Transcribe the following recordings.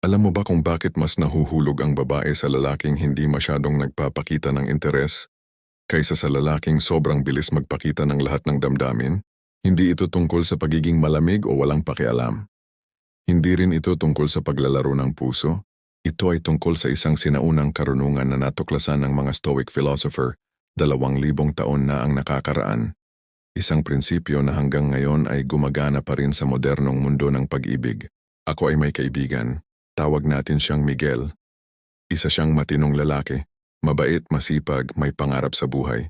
Alam mo ba kung bakit mas nahuhulog ang babae sa lalaking hindi masyadong nagpapakita ng interes kaysa sa lalaking sobrang bilis magpakita ng lahat ng damdamin? Hindi ito tungkol sa pagiging malamig o walang pakialam. Hindi rin ito tungkol sa paglalaro ng puso. Ito ay tungkol sa isang sinaunang karunungan na natuklasan ng mga Stoic philosopher 2,000 taon na ang nakakaraan. Isang prinsipyo na hanggang ngayon ay gumagana pa rin sa modernong mundo ng pag-ibig. Ako ay may kaibigan. Tawag natin siyang Miguel. Isa siyang matinong lalaki. Mabait, masipag, may pangarap sa buhay.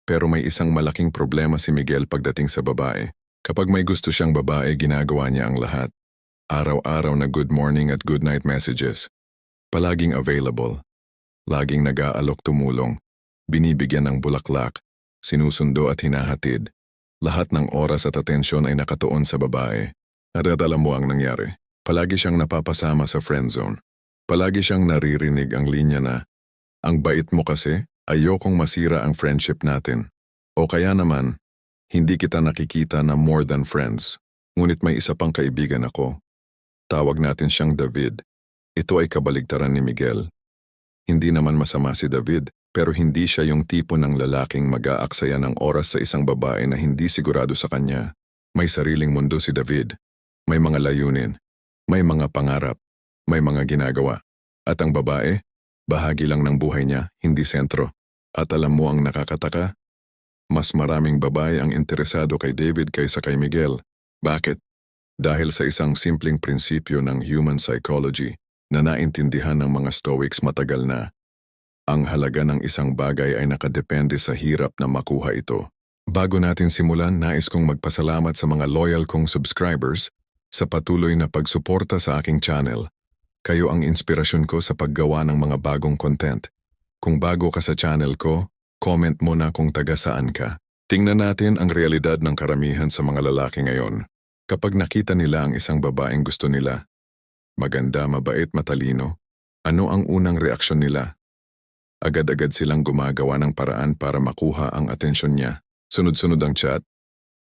Pero may isang malaking problema si Miguel pagdating sa babae. Kapag may gusto siyang babae, ginagawa niya ang lahat. Araw-araw na good morning at good night messages. Palaging available. Laging nag-aalok tumulong. Binibigyan ng bulaklak. Sinusundo at hinahatid. Lahat ng oras at atensyon ay nakatuon sa babae. At alam mo ang nangyari. Palagi siyang napapasama sa friend zone. Palagi siyang naririnig ang linya na, "Ang bait mo kasi, ayokong masira ang friendship natin." O kaya naman, "Hindi kita nakikita na more than friends. Ngunit may isa pang kaibigan ako." Tawag natin siyang David. Ito ay kabaligtaran ni Miguel. Hindi naman masama si David, pero hindi siya yung tipo ng lalaking mag-aaksaya ng oras sa isang babae na hindi sigurado sa kanya. May sariling mundo si David. May mga layunin. May mga pangarap, may mga ginagawa. At ang babae, bahagi lang ng buhay niya, hindi sentro. At alam mo ang nakakataka? Mas maraming babae ang interesado kay David kaysa kay Miguel. Bakit? Dahil sa isang simpleng prinsipyo ng human psychology na naintindihan ng mga Stoics matagal na. Ang halaga ng isang bagay ay nakadepende sa hirap na makuha ito. Bago natin simulan, nais kong magpasalamat sa mga loyal kong subscribers sa patuloy na pagsuporta sa aking channel. Kayo ang inspirasyon ko sa paggawa ng mga bagong content. Kung bago ka sa channel ko, comment mo na kung taga saan ka. Tingnan natin ang realidad ng karamihan sa mga lalaki ngayon. Kapag nakita nila ang isang babaeng gusto nila, maganda, mabait, matalino, ano ang unang reaksyon nila? Agad-agad silang gumagawa ng paraan para makuha ang atensyon niya. Sunod-sunod ang chat,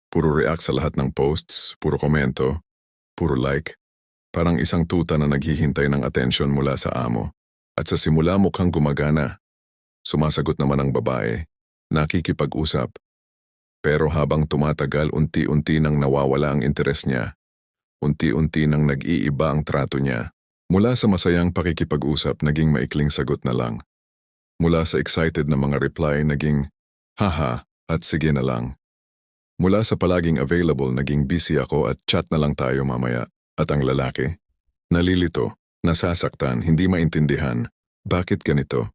puro react sa lahat ng posts, puro komento, puro like, parang isang tuta na naghihintay ng atensyon mula sa amo. At sa simula mukhang gumagana. Sumasagot naman ang babae, nakikipag-usap. Pero habang tumatagal, unti-unti nang nawawala ang interes niya. Unti-unti nang nag-iiba ang trato niya. Mula sa masayang pakikipag-usap, naging maikling sagot na lang. Mula sa excited na mga reply, naging, "Haha, at sige na lang." Mula sa palaging available, naging busy ako at chat na lang tayo mamaya. At ang lalaki, nalilito, nasasaktan, hindi maintindihan. Bakit ganito?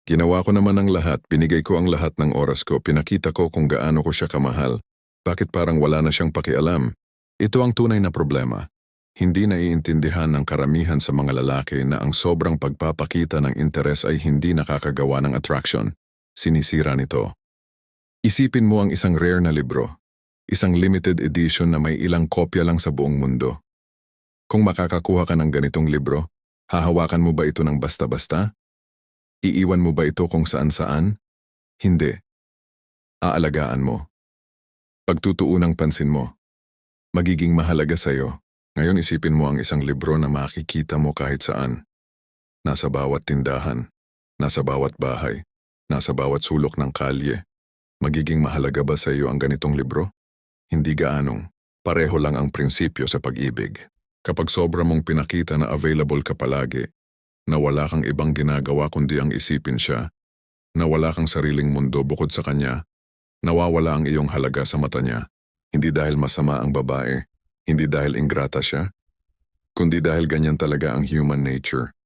Ginawa ko naman ang lahat, binigay ko ang lahat ng oras ko, pinakita ko kung gaano ko siya kamahal. Bakit parang wala na siyang pakialam? Ito ang tunay na problema. Hindi naiintindihan ng karamihan sa mga lalaki na ang sobrang pagpapakita ng interes ay hindi nakakagawa ng attraction. Sinisira nito. Isipin mo ang isang rare na libro, isang limited edition na may ilang kopya lang sa buong mundo. Kung makakakuha ka ng ganitong libro, hahawakan mo ba ito ng basta-basta? Iiwan mo ba ito kung saan-saan? Hindi. Aalagaan mo. Pagtutuunang pansin mo. Magiging mahalaga sa'yo. Ngayon isipin mo ang isang libro na makikita mo kahit saan. Nasa bawat tindahan, nasa bawat bahay, nasa bawat sulok ng kalye. Magiging mahalaga ba sa iyo ang ganitong libro? Hindi gaanong. Pareho lang ang prinsipyo sa pag-ibig. Kapag sobra mong pinakita na available ka palagi, na wala kang ibang ginagawa kundi ang isipin siya, na wala kang sariling mundo bukod sa kanya, nawawala ang iyong halaga sa mata niya. Hindi dahil masama ang babae, hindi dahil ingrata siya, kundi dahil ganyan talaga ang human nature.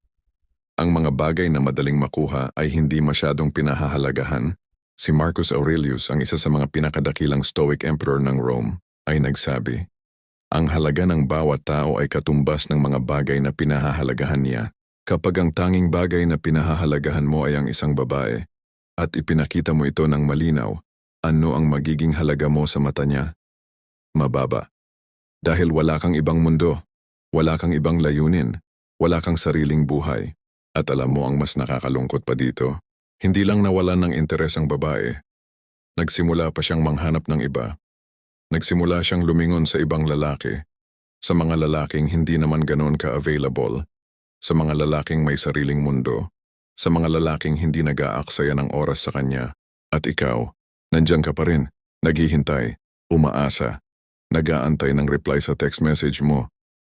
Ang mga bagay na madaling makuha ay hindi masyadong pinahahalagahan. Si Marcus Aurelius, ang isa sa mga pinakadakilang Stoic Emperor ng Rome, ay nagsabi, "Ang halaga ng bawat tao ay katumbas ng mga bagay na pinahahalagahan niya." Kapag ang tanging bagay na pinahahalagahan mo ay ang isang babae, at ipinakita mo ito ng malinaw, ano ang magiging halaga mo sa mata niya? Mababa. Dahil wala kang ibang mundo, wala kang ibang layunin, wala kang sariling buhay. At alam mo ang mas nakakalungkot pa dito? Hindi lang nawalan ng interes ang babae. Nagsimula pa siyang manghanap ng iba. Nagsimula siyang lumingon sa ibang lalaki. Sa mga lalaking hindi naman ganoon ka-available. sa mga lalaking may sariling mundo, sa mga lalaking hindi nag-aaksaya ng oras sa kanya. At ikaw, nandiyan ka pa rin, naghihintay, umaasa, nag-aantay ng reply sa text message mo,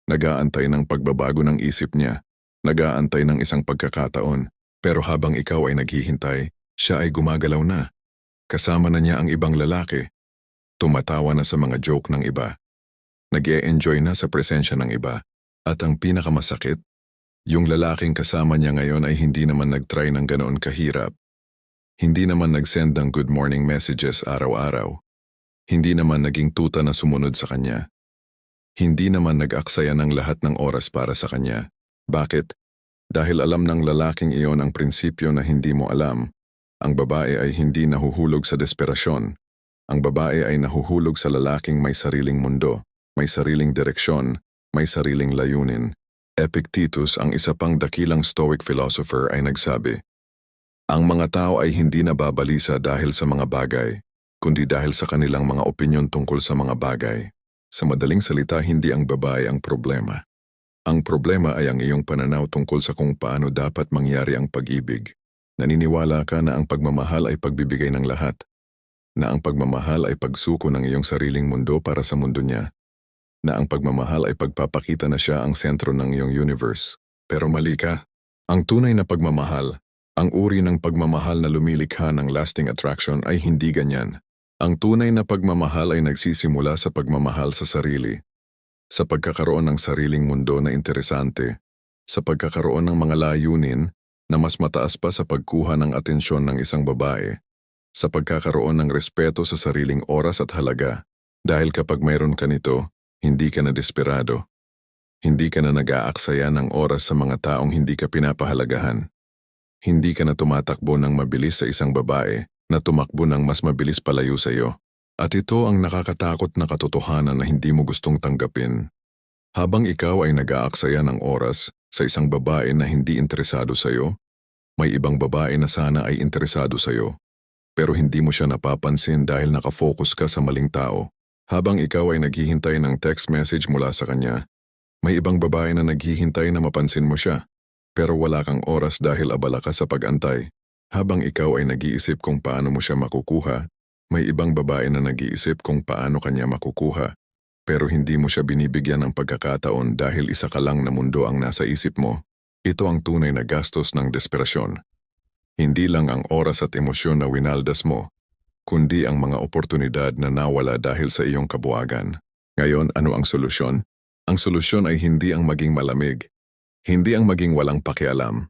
nag-aantay ng pagbabago ng isip niya, nag-aantay ng isang pagkakataon. Pero habang ikaw ay naghihintay, siya ay gumagalaw na. Kasama na niya ang ibang lalaki. Tumatawa na sa mga joke ng iba. Nag-e-enjoy na sa presensya ng iba. At ang pinakamasakit, yung lalaking kasama niya ngayon ay hindi naman nag-try ng ganoon kahirap. Hindi naman nag-send ng good morning messages araw-araw. Hindi naman naging tuta na sumunod sa kanya. Hindi naman nag-aksaya ng lahat ng oras para sa kanya. Bakit? Dahil alam ng lalaking iyon ang prinsipyo na hindi mo alam. Ang babae ay hindi nahuhulog sa desperasyon. Ang babae ay nahuhulog sa lalaking may sariling mundo, may sariling direksyon, may sariling layunin. Epictetus, ang isa pang dakilang Stoic philosopher, ay nagsabi, ang mga tao ay hindi nababalisa dahil sa mga bagay, kundi dahil sa kanilang mga opinyon tungkol sa mga bagay. Sa madaling salita, hindi ang babae ang problema. Ang problema ay ang iyong pananaw tungkol sa kung paano dapat mangyari ang pag-ibig. Naniniwala ka na ang pagmamahal ay pagbibigay ng lahat, na ang pagmamahal ay pagsuko ng iyong sariling mundo para sa mundo niya, na ang pagmamahal ay pagpapakita na siya ang sentro ng iyong universe. Pero mali ka. Ang tunay na pagmamahal, ang uri ng pagmamahal na lumilikha ng lasting attraction ay hindi ganyan. Ang tunay na pagmamahal ay nagsisimula sa pagmamahal sa sarili, sa pagkakaroon ng sariling mundo na interesante, sa pagkakaroon ng mga layunin na mas mataas pa sa pagkuha ng atensyon ng isang babae, sa pagkakaroon ng respeto sa sariling oras at halaga. Dahil kapag mayroon ka nito, hindi ka na desperado. Hindi ka na nag-aaksaya ng oras sa mga taong hindi ka pinapahalagahan. Hindi ka na tumatakbo ng mabilis sa isang babae na tumakbo ng mas mabilis palayo sa iyo. At ito ang nakakatakot na katotohanan na hindi mo gustong tanggapin. Habang ikaw ay nag-aaksaya ng oras sa isang babae na hindi interesado sa iyo, may ibang babae na sana ay interesado sa iyo. Pero hindi mo siya napapansin dahil nakafocus ka sa maling tao. Habang ikaw ay naghihintay ng text message mula sa kanya, may ibang babae na naghihintay na mapansin mo siya, pero wala kang oras dahil abala ka sa pag-antay. Habang ikaw ay nag-iisip kung paano mo siya makukuha, may ibang babae na nag-iisip kung paano kanya makukuha, pero hindi mo siya binibigyan ng pagkakataon dahil isa ka lang na mundo ang nasa isip mo. Ito ang tunay na gastos ng desperasyon. Hindi lang ang oras at emosyon na winaldas mo, kundi ang mga oportunidad na nawala dahil sa iyong kabuwagan. Ngayon, ano ang solusyon? Ang solusyon ay hindi ang maging malamig, hindi ang maging walang pakialam,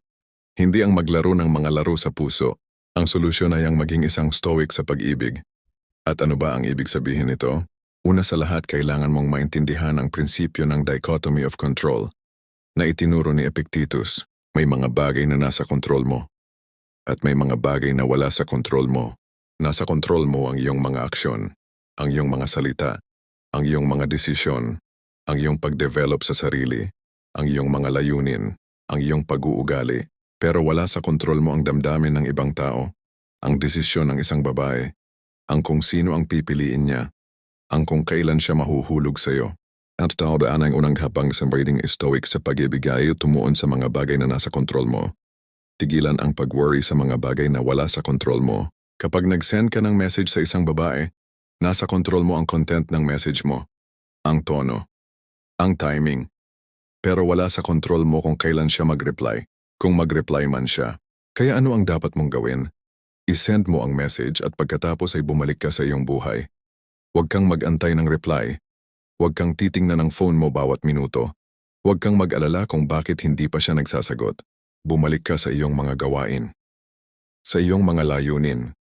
hindi ang maglaro ng mga laro sa puso. Ang solusyon ay ang maging isang stoic sa pag-ibig. At ano ba ang ibig sabihin nito? Una sa lahat, kailangan mong maintindihan ang prinsipyo ng dichotomy of control na itinuro ni Epictetus. May mga bagay na nasa kontrol mo at may mga bagay na wala sa kontrol mo. Nasa kontrol mo ang iyong mga aksyon, ang iyong mga salita, ang iyong mga desisyon, ang iyong pag-develop sa sarili, ang iyong mga layunin, ang iyong pag-uugali. Pero wala sa kontrol mo ang damdamin ng ibang tao, ang desisyon ng isang babae, ang kung sino ang pipiliin niya, ang kung kailan siya mahuhulog sa iyo. At taodaan ang unang hapang sa breeding stoic sa pag-ibig ay tumuon sa mga bagay na nasa kontrol mo. Tigilan ang pag-worry sa mga bagay na wala sa kontrol mo. Kapag nag-send ka ng message sa isang babae, nasa kontrol mo ang content ng message mo, ang tono, ang timing. Pero wala sa kontrol mo kung kailan siya mag-reply, kung mag-reply man siya. Kaya ano ang dapat mong gawin? I-send mo ang message at pagkatapos ay bumalik ka sa iyong buhay. Huwag kang mag-antay ng reply. Huwag kang titingnan ng phone mo bawat minuto. Huwag kang mag-alala kung bakit hindi pa siya nagsasagot. Bumalik ka sa iyong mga gawain, sa iyong mga layunin,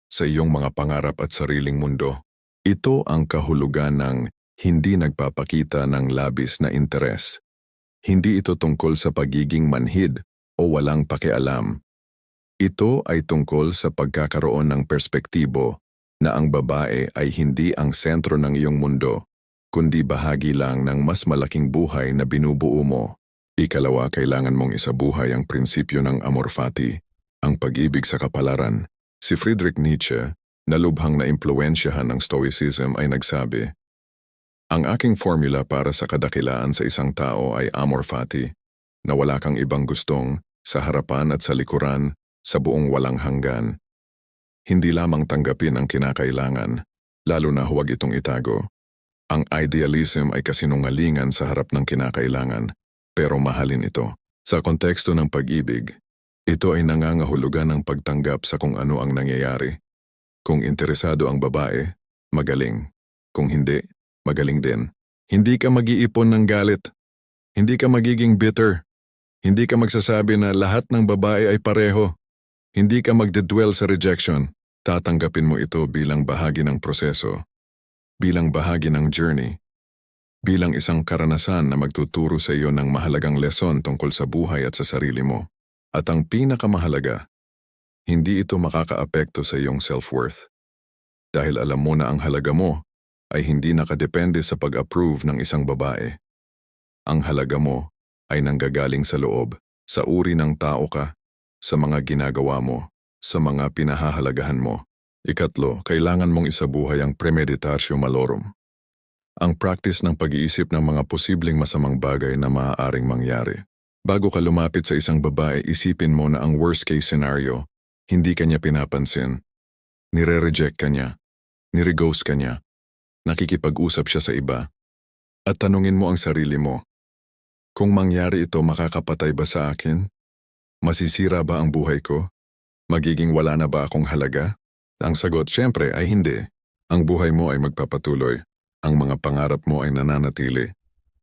sa iyong mga pangarap at sariling mundo. Ito ang kahulugan ng hindi nagpapakita ng labis na interes. Hindi ito tungkol sa pagiging manhid o walang pakialam. Ito ay tungkol sa pagkakaroon ng perspektibo na ang babae ay hindi ang sentro ng iyong mundo, kundi bahagi lang ng mas malaking buhay na binubuo mo. Ikalawa, kailangan mong isabuhay ang prinsipyo ng amor fati, ang pag-ibig sa kapalaran. Si Friedrich Nietzsche, na lubhang naimpluwensyahan ng Stoicism, ay nagsabi, ang aking formula para sa kadakilaan sa isang tao ay amor fati. na wala kang ibang gustong, sa harapan at sa likuran, sa buong walang hanggan. Hindi lamang tanggapin ang kinakailangan, lalo na huwag itong itago. Ang idealism ay kasinungalingan sa harap ng kinakailangan, pero mahalin ito. Sa konteksto ng pag-ibig, ito ay nangangahulugan ng pagtanggap sa kung ano ang nangyayari. Kung interesado ang babae, magaling. Kung hindi, magaling din. Hindi ka mag-iipon ng galit. Hindi ka magiging bitter. Hindi ka magsasabi na lahat ng babae ay pareho. Hindi ka magdedwell sa rejection. Tatanggapin mo ito bilang bahagi ng proseso, bilang bahagi ng journey, bilang isang karanasan na magtuturo sa iyo ng mahalagang lesson tungkol sa buhay at sa sarili mo. At ang pinakamahalaga, hindi ito makakaapekto sa iyong self-worth. Dahil alam mo na ang halaga mo ay hindi nakadepende sa pag-approve ng isang babae. Ang halaga mo ay nanggagaling sa loob, sa uri ng tao ka, sa mga ginagawa mo, sa mga pinahahalagahan mo. Ikatlo, kailangan mong isabuhay ang premeditatio malorum. Ang practice ng pag-iisip ng mga posibleng masamang bagay na maaaring mangyari. Bago ka lumapit sa isang babae, isipin mo na ang worst case scenario, hindi ka niya pinapansin, nire-reject ka niya, nire-ghost ka niya, nakikipag-usap siya sa iba, at tanungin mo ang sarili mo, kung mangyari ito, makakapatay ba sa akin? Masisira ba ang buhay ko? Magiging wala na ba akong halaga? Ang sagot, syempre, ay hindi. Ang buhay mo ay magpapatuloy. Ang mga pangarap mo ay nananatili.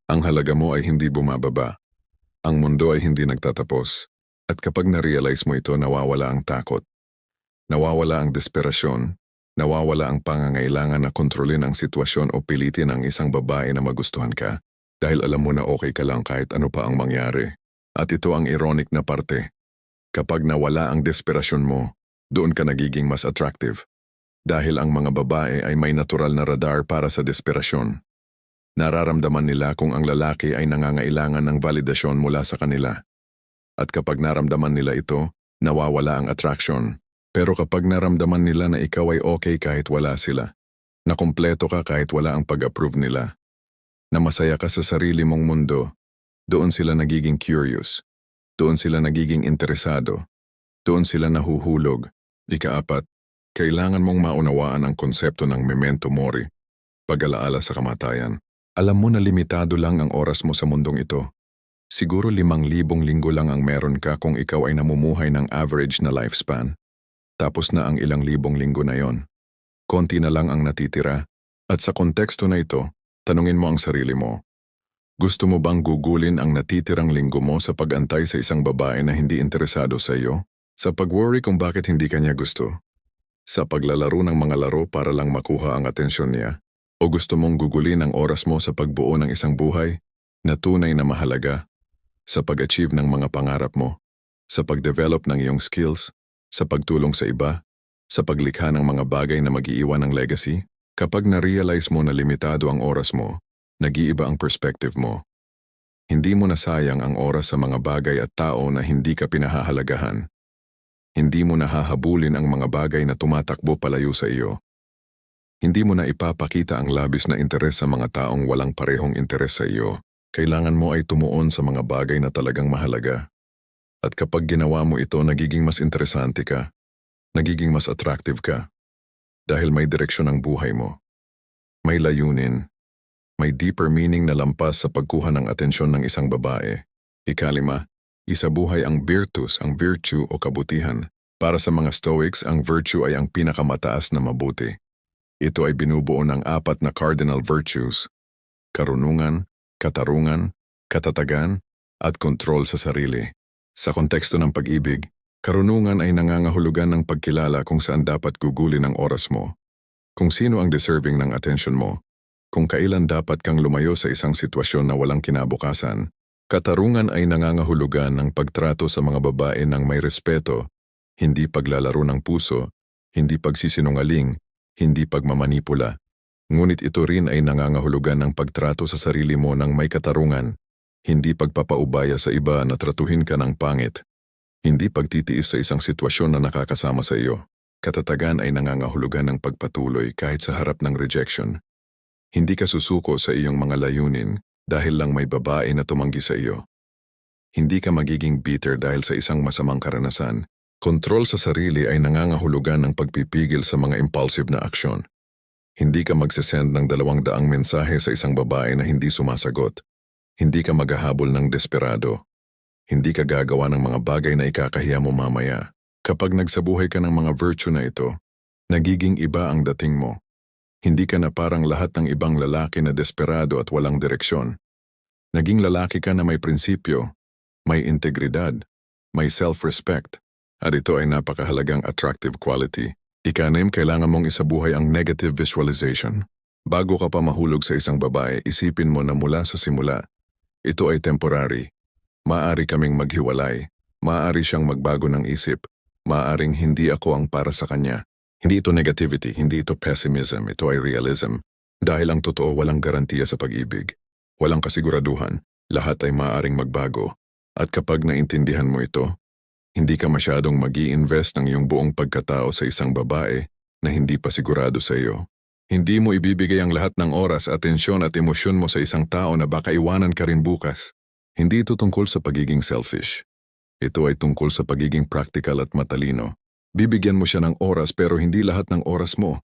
Ang halaga mo ay hindi bumababa. Ang mundo ay hindi nagtatapos. At kapag na-realize mo ito, nawawala ang takot. Nawawala ang desperasyon. Nawawala ang pangangailangan na kontrolin ang sitwasyon o pilitin ang isang babae na magustuhan ka. Dahil alam mo na okay ka lang kahit ano pa ang mangyari. At ito ang ironic na parte. Kapag nawala ang desperasyon mo, doon ka nagiging mas attractive. Dahil ang mga babae ay may natural na radar para sa desperasyon. Nararamdaman nila kung ang lalaki ay nangangailangan ng validasyon mula sa kanila. At kapag naramdaman nila ito, nawawala ang attraction. Pero kapag naramdaman nila na ikaw ay okay kahit wala sila, na kumpleto ka kahit wala ang pag-approve nila, na masaya ka sa sarili mong mundo, doon sila nagiging curious. Doon sila nagiging interesado. Doon sila nahuhulog. Ika-4, kailangan mong maunawaan ang konsepto ng memento mori, pag-alaala sa kamatayan. Alam mo na limitado lang ang oras mo sa mundong ito. Siguro 5,000 linggo lang ang meron ka kung ikaw ay namumuhay ng average na lifespan. Tapos na ang ilang libong linggo na yon. Konti na lang ang natitira. At sa konteksto na ito, tanungin mo ang sarili mo. Gusto mo bang gugulin ang natitirang linggo mo sa pag-antay sa isang babae na hindi interesado sa iyo? Sa pag-worry kung bakit hindi ka niya gusto? Sa paglalaro ng mga laro para lang makuha ang atensyon niya? O gusto mong gugulin ang oras mo sa pagbuo ng isang buhay na tunay na mahalaga? Sa pag-achieve ng mga pangarap mo? Sa pag-develop ng iyong skills? Sa pagtulong sa iba? Sa paglikha ng mga bagay na mag-iiwan ng legacy? Kapag na-realize mo na limitado ang oras mo, nag-iiba ang perspective mo. Hindi mo nasayang ang oras sa mga bagay at tao na hindi ka pinahahalagahan. Hindi mo nahahabulin ang mga bagay na tumatakbo palayo sa iyo. Hindi mo na ipapakita ang labis na interes sa mga taong walang parehong interes sa iyo. Kailangan mo ay tumuon sa mga bagay na talagang mahalaga. At kapag ginawa mo ito, nagiging mas interesante ka. Nagiging mas attractive ka. Dahil may direksyon ang buhay mo. May layunin. May deeper meaning na lampas sa pagkuha ng atensyon ng isang babae. Ika-5, isabuhay ang virtus, ang virtue o kabutihan. Para sa mga Stoics, ang virtue ay ang pinakamataas na mabuti. Ito ay binubuo ng 4 na cardinal virtues: karunungan, katarungan, katatagan, at kontrol sa sarili. Sa konteksto ng pag-ibig, karunungan ay nangangahulugan ng pagkilala kung saan dapat gugulin ang oras mo, kung sino ang deserving ng atensyon mo, kung kailan dapat kang lumayo sa isang sitwasyon na walang kinabukasan. Katarungan ay nangangahulugan ng pagtrato sa mga babae ng may respeto, hindi paglalaro ng puso, hindi pagsisinungaling, hindi pagmamanipula. Ngunit ito rin ay nangangahulugan ng pagtrato sa sarili mo ng may katarungan, hindi pagpapaubaya sa iba na tratuhin ka ng pangit, hindi pagtitiis sa isang sitwasyon na nakakasama sa iyo. Katatagan ay nangangahulugan ng pagpatuloy kahit sa harap ng rejection. Hindi ka susuko sa iyong mga layunin dahil lang may babae na tumanggi sa iyo. Hindi ka magiging bitter dahil sa isang masamang karanasan. Kontrol sa sarili ay nangangahulugan ng pagpipigil sa mga impulsive na aksyon. Hindi ka magsisend ng 200 mensahe sa isang babae na hindi sumasagot. Hindi ka maghahabol ng desperado. Hindi ka gagawa ng mga bagay na ikakahiya mo mamaya. Kapag nagsabuhay ka ng mga virtue na ito, nagiging iba ang dating mo. Hindi ka na parang lahat ng ibang lalaki na desperado at walang direksyon. Naging lalaki ka na may prinsipyo, may integridad, may self-respect, at ito ay napakahalagang attractive quality. Ika-6, kailangan mong isabuhay ang negative visualization. Bago ka pa mahulog sa isang babae, isipin mo na mula sa simula, ito ay temporary. Maaari kaming maghiwalay, maaari siyang magbago ng isip, maaaring hindi ako ang para sa kanya. Hindi ito negativity, hindi ito pessimism, ito ay realism. Dahil ang totoo walang garantiya sa pag-ibig. Walang kasiguraduhan, lahat ay maaaring magbago. At kapag naintindihan mo ito, hindi ka masyadong mag-i-invest ng iyong buong pagkatao sa isang babae na hindi pa sigurado sa iyo. Hindi mo ibibigay ang lahat ng oras, atensyon at emosyon mo sa isang tao na baka iwanan ka rin bukas. Hindi ito tungkol sa pagiging selfish. Ito ay tungkol sa pagiging practical at matalino. Bibigyan mo siya ng oras pero hindi lahat ng oras mo.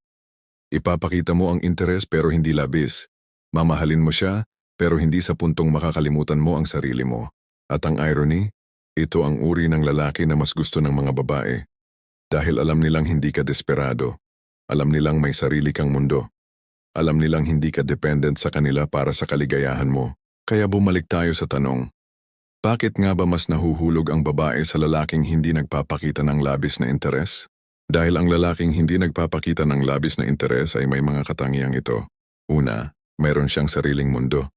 Ipapakita mo ang interes pero hindi labis. Mamahalin mo siya pero hindi sa puntong makakalimutan mo ang sarili mo. At ang irony, ito ang uri ng lalaki na mas gusto ng mga babae. Dahil alam nilang hindi ka desperado. Alam nilang may sarili kang mundo. Alam nilang hindi ka dependent sa kanila para sa kaligayahan mo. Kaya bumalik tayo sa tanong. Bakit nga ba mas nahuhulog ang babae sa lalaking hindi nagpapakita ng labis na interes? Dahil ang lalaking hindi nagpapakita ng labis na interes ay may mga katangiang ito. Una, mayroon siyang sariling mundo.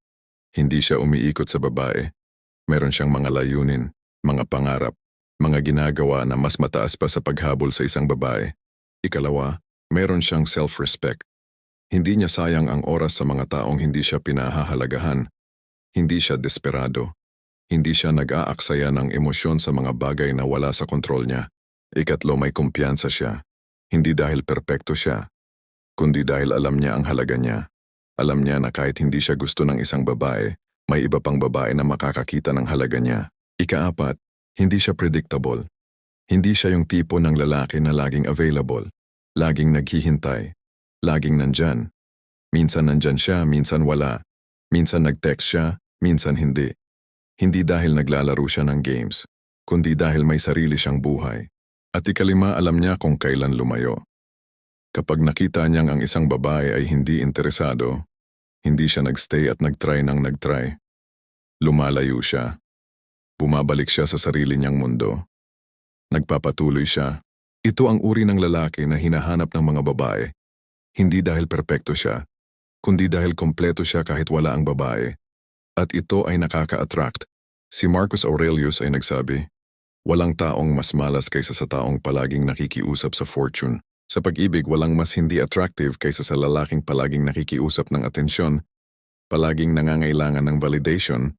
Hindi siya umiikot sa babae. Meron siyang mga layunin, mga pangarap, mga ginagawa na mas mataas pa sa paghabol sa isang babae. Ikalawa, meron siyang self-respect. Hindi niya sayang ang oras sa mga taong hindi siya pinahahalagahan. Hindi siya desperado. Hindi siya nag-aaksaya ng emosyon sa mga bagay na wala sa kontrol niya. Ikatlo, may kumpiyansa siya. Hindi dahil perpekto siya, kundi dahil alam niya ang halaga niya. Alam niya na kahit hindi siya gusto ng isang babae, may iba pang babae na makakakita ng halaga niya. Ika-4, hindi siya predictable. Hindi siya yung tipo ng lalaki na laging available, laging naghihintay, laging nandyan. Minsan nandyan siya, minsan wala. Minsan nag-text siya, minsan hindi. Hindi dahil naglalaro siya ng games, kundi dahil may sarili siyang buhay. At ikalima, alam niya kung kailan lumayo. Kapag nakita niyang ang isang babae ay hindi interesado, hindi siya nagstay at nagtry ng nagtry. Lumalayo siya. Bumabalik siya sa sarili niyang mundo. Nagpapatuloy siya. Ito ang uri ng lalaki na hinahanap ng mga babae. Hindi dahil perpekto siya, kundi dahil kompleto siya kahit wala ang babae. At ito ay nakaka-attract. Si Marcus Aurelius ay nagsabi, walang taong mas malas kaysa sa taong palaging nakikiusap sa fortune. Sa pag-ibig, walang mas hindi attractive kaysa sa lalaking palaging nakikiusap ng atensyon, palaging nangangailangan ng validation,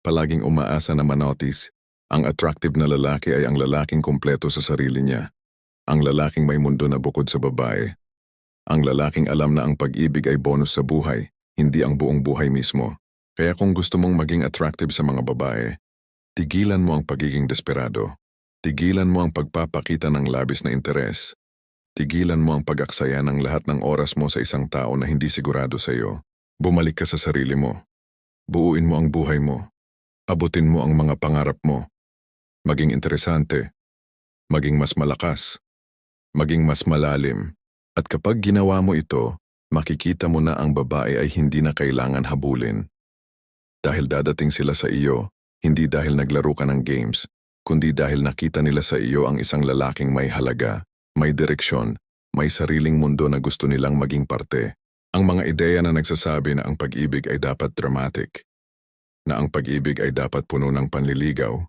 palaging umaasa na manotice. Ang attractive na lalaki ay ang lalaking kompleto sa sarili niya. Ang lalaking may mundo na bukod sa babae. Ang lalaking alam na ang pag-ibig ay bonus sa buhay, hindi ang buong buhay mismo. Kaya kung gusto mong maging attractive sa mga babae, tigilan mo ang pagiging desperado. Tigilan mo ang pagpapakita ng labis na interes. Tigilan mo ang pag-aksaya ng lahat ng oras mo sa isang tao na hindi sigurado sa iyo. Bumalik ka sa sarili mo. Buuin mo ang buhay mo. Abutin mo ang mga pangarap mo. Maging interesante. Maging mas malakas. Maging mas malalim. At kapag ginawa mo ito, makikita mo na ang babae ay hindi na kailangan habulin. Dahil dadating sila sa iyo, hindi dahil naglaro ka ng games, kundi dahil nakita nila sa iyo ang isang lalaking may halaga, may direksyon, may sariling mundo na gusto nilang maging parte. Ang mga ideya na nagsasabi na ang pag-ibig ay dapat dramatic, na ang pag-ibig ay dapat puno ng panliligaw,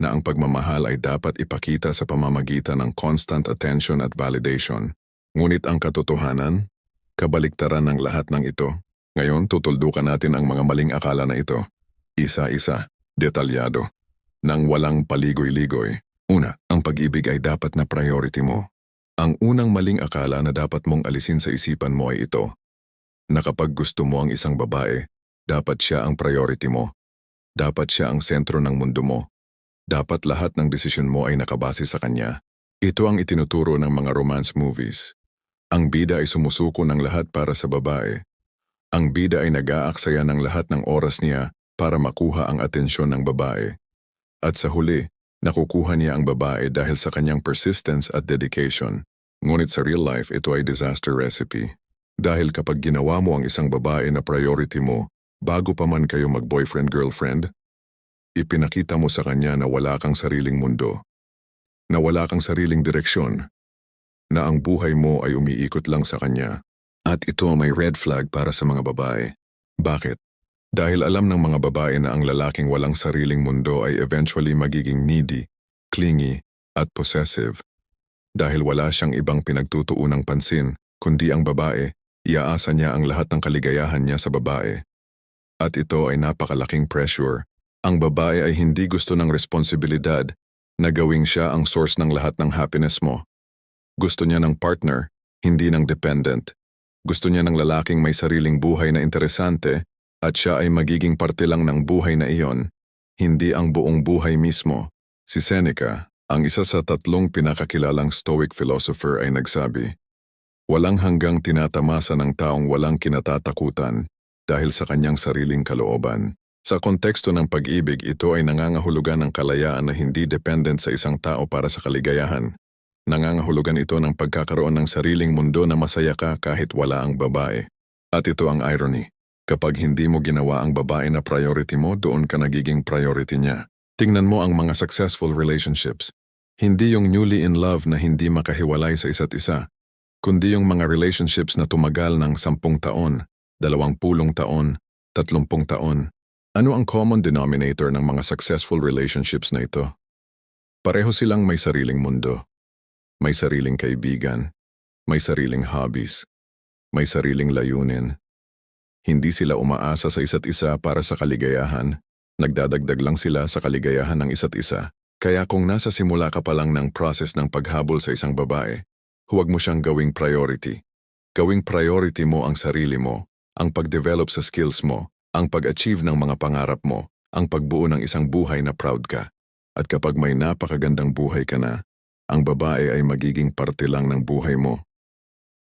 na ang pagmamahal ay dapat ipakita sa pamamagitan ng constant attention at validation. Ngunit ang katotohanan, kabaliktaran ng lahat ng ito. Ngayon, tutuldukan natin ang mga maling akala na ito. Isa-isa, detalyado, nang walang paligoy-ligoy. Una, ang pag-ibig ay dapat na priority mo. Ang unang maling akala na dapat mong alisin sa isipan mo ay ito, na kapag gusto mo ang isang babae, dapat siya ang priority mo. Dapat siya ang sentro ng mundo mo. Dapat lahat ng desisyon mo ay nakabase sa kanya. Ito ang itinuturo ng mga romance movies. Ang bida ay sumusuko ng lahat para sa babae. Ang bida ay nag-aaksaya ng lahat ng oras niya para makuha ang atensyon ng babae. At sa huli, nakukuha niya ang babae dahil sa kanyang persistence at dedication. Ngunit sa real life, ito ay disaster recipe. Dahil kapag ginawa mo ang isang babae na priority mo, bago pa man kayo mag-boyfriend-girlfriend, ipinakita mo sa kanya na wala kang sariling mundo, na wala kang sariling direksyon, na ang buhay mo ay umiikot lang sa kanya. At ito may red flag para sa mga babae. Bakit? Dahil alam ng mga babae na ang lalaking walang sariling mundo ay eventually magiging needy, clingy, at possessive. Dahil wala siyang ibang pinagtutuunang pansin, kundi ang babae, iaasa niya ang lahat ng kaligayahan niya sa babae. At ito ay napakalaking pressure. Ang babae ay hindi gusto ng responsibilidad na gawing siya ang source ng lahat ng happiness mo. Gusto niya ng partner, hindi ng dependent. Gusto niya ng lalaking may sariling buhay na interesante at siya ay magiging parte lang ng buhay na iyon, hindi ang buong buhay mismo. Si Seneca, ang isa sa 3 pinakakilalang Stoic philosopher ay nagsabi, walang hanggang tinatamasa ng taong walang kinatatakutan dahil sa kanyang sariling kalooban. Sa konteksto ng pag-ibig, ito ay nangangahulugan ng kalayaan na hindi dependent sa isang tao para sa kaligayahan. Nangangahulugan ito ng pagkakaroon ng sariling mundo na masaya ka kahit wala ang babae. At ito ang irony. Kapag hindi mo ginawa ang babae na priority mo, doon ka nagiging priority niya. Tingnan mo ang mga successful relationships. Hindi yung newly in love na hindi makahiwalay sa isa't isa, kundi yung mga relationships na tumagal ng 10 taon, 20 taon, 30 taon. Ano ang common denominator ng mga successful relationships na ito? Pareho silang may sariling mundo. May sariling kaibigan, may sariling hobbies, may sariling layunin. Hindi sila umaasa sa isa't isa para sa kaligayahan, nagdadagdag lang sila sa kaligayahan ng isa't isa. Kaya kung nasa simula ka pa lang ng process ng paghabol sa isang babae, huwag mo siyang gawing priority. Gawing priority mo ang sarili mo, ang pag-develop sa skills mo, ang pag-achieve ng mga pangarap mo, ang pagbuo ng isang buhay na proud ka. At kapag may napakagandang buhay ka na, ang babae ay magiging parte lang ng buhay mo.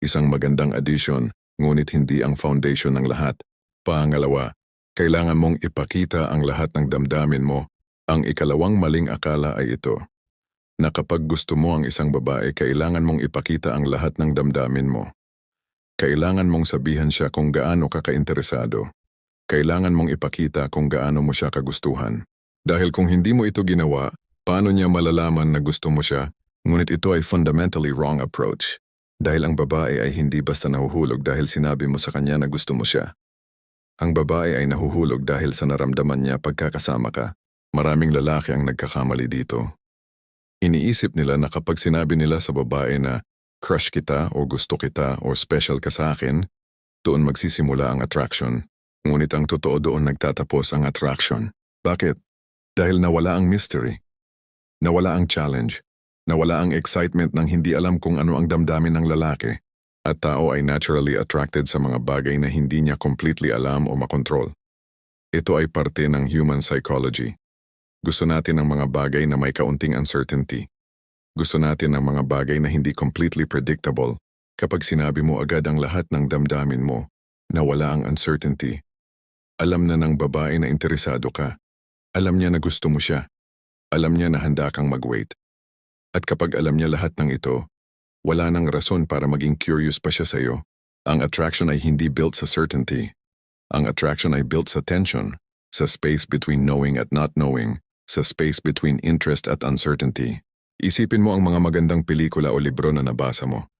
Isang magandang addition, ngunit hindi ang foundation ng lahat. Pangalawa, kailangan mong ipakita ang lahat ng damdamin mo. Ang ikalawang maling akala ay ito, na kapag gusto mo ang isang babae, kailangan mong ipakita ang lahat ng damdamin mo. Kailangan mong sabihan siya kung gaano ka kainteresado. Kailangan mong ipakita kung gaano mo siya kagustuhan. Dahil kung hindi mo ito ginawa, paano niya malalaman na gusto mo siya? Ngunit ito ay fundamentally wrong approach. Dahil ang babae ay hindi basta nahuhulog dahil sinabi mo sa kanya na gusto mo siya. Ang babae ay nahuhulog dahil sa naramdaman niya pagkakasama ka. Maraming lalaki ang nagkakamali dito. Iniisip nila na kapag sinabi nila sa babae na crush kita o gusto kita o special ka sa akin, doon magsisimula ang attraction. Ngunit ang totoo doon nagtatapos ang attraction. Bakit? Dahil nawala ang mystery. Nawala ang challenge. Nawala ang excitement ng hindi alam kung ano ang damdamin ng lalaki. At tao ay naturally attracted sa mga bagay na hindi niya completely alam o makontrol. Ito ay parte ng human psychology. Gusto natin ng mga bagay na may kaunting uncertainty. Gusto natin ng mga bagay na hindi completely predictable. Kapag sinabi mo agad ang lahat ng damdamin mo, na wala ang uncertainty, alam na ng babae na interesado ka. Alam niya na gusto mo siya. Alam niya na handa kang mag-wait. At kapag alam niya lahat ng ito, wala nang rason para maging curious pa siya sa iyo. Ang attraction ay hindi built sa certainty. Ang attraction ay built sa tension, sa space between knowing at not knowing, sa space between interest at uncertainty. Isipin mo ang mga magandang pelikula o libro na nabasa mo.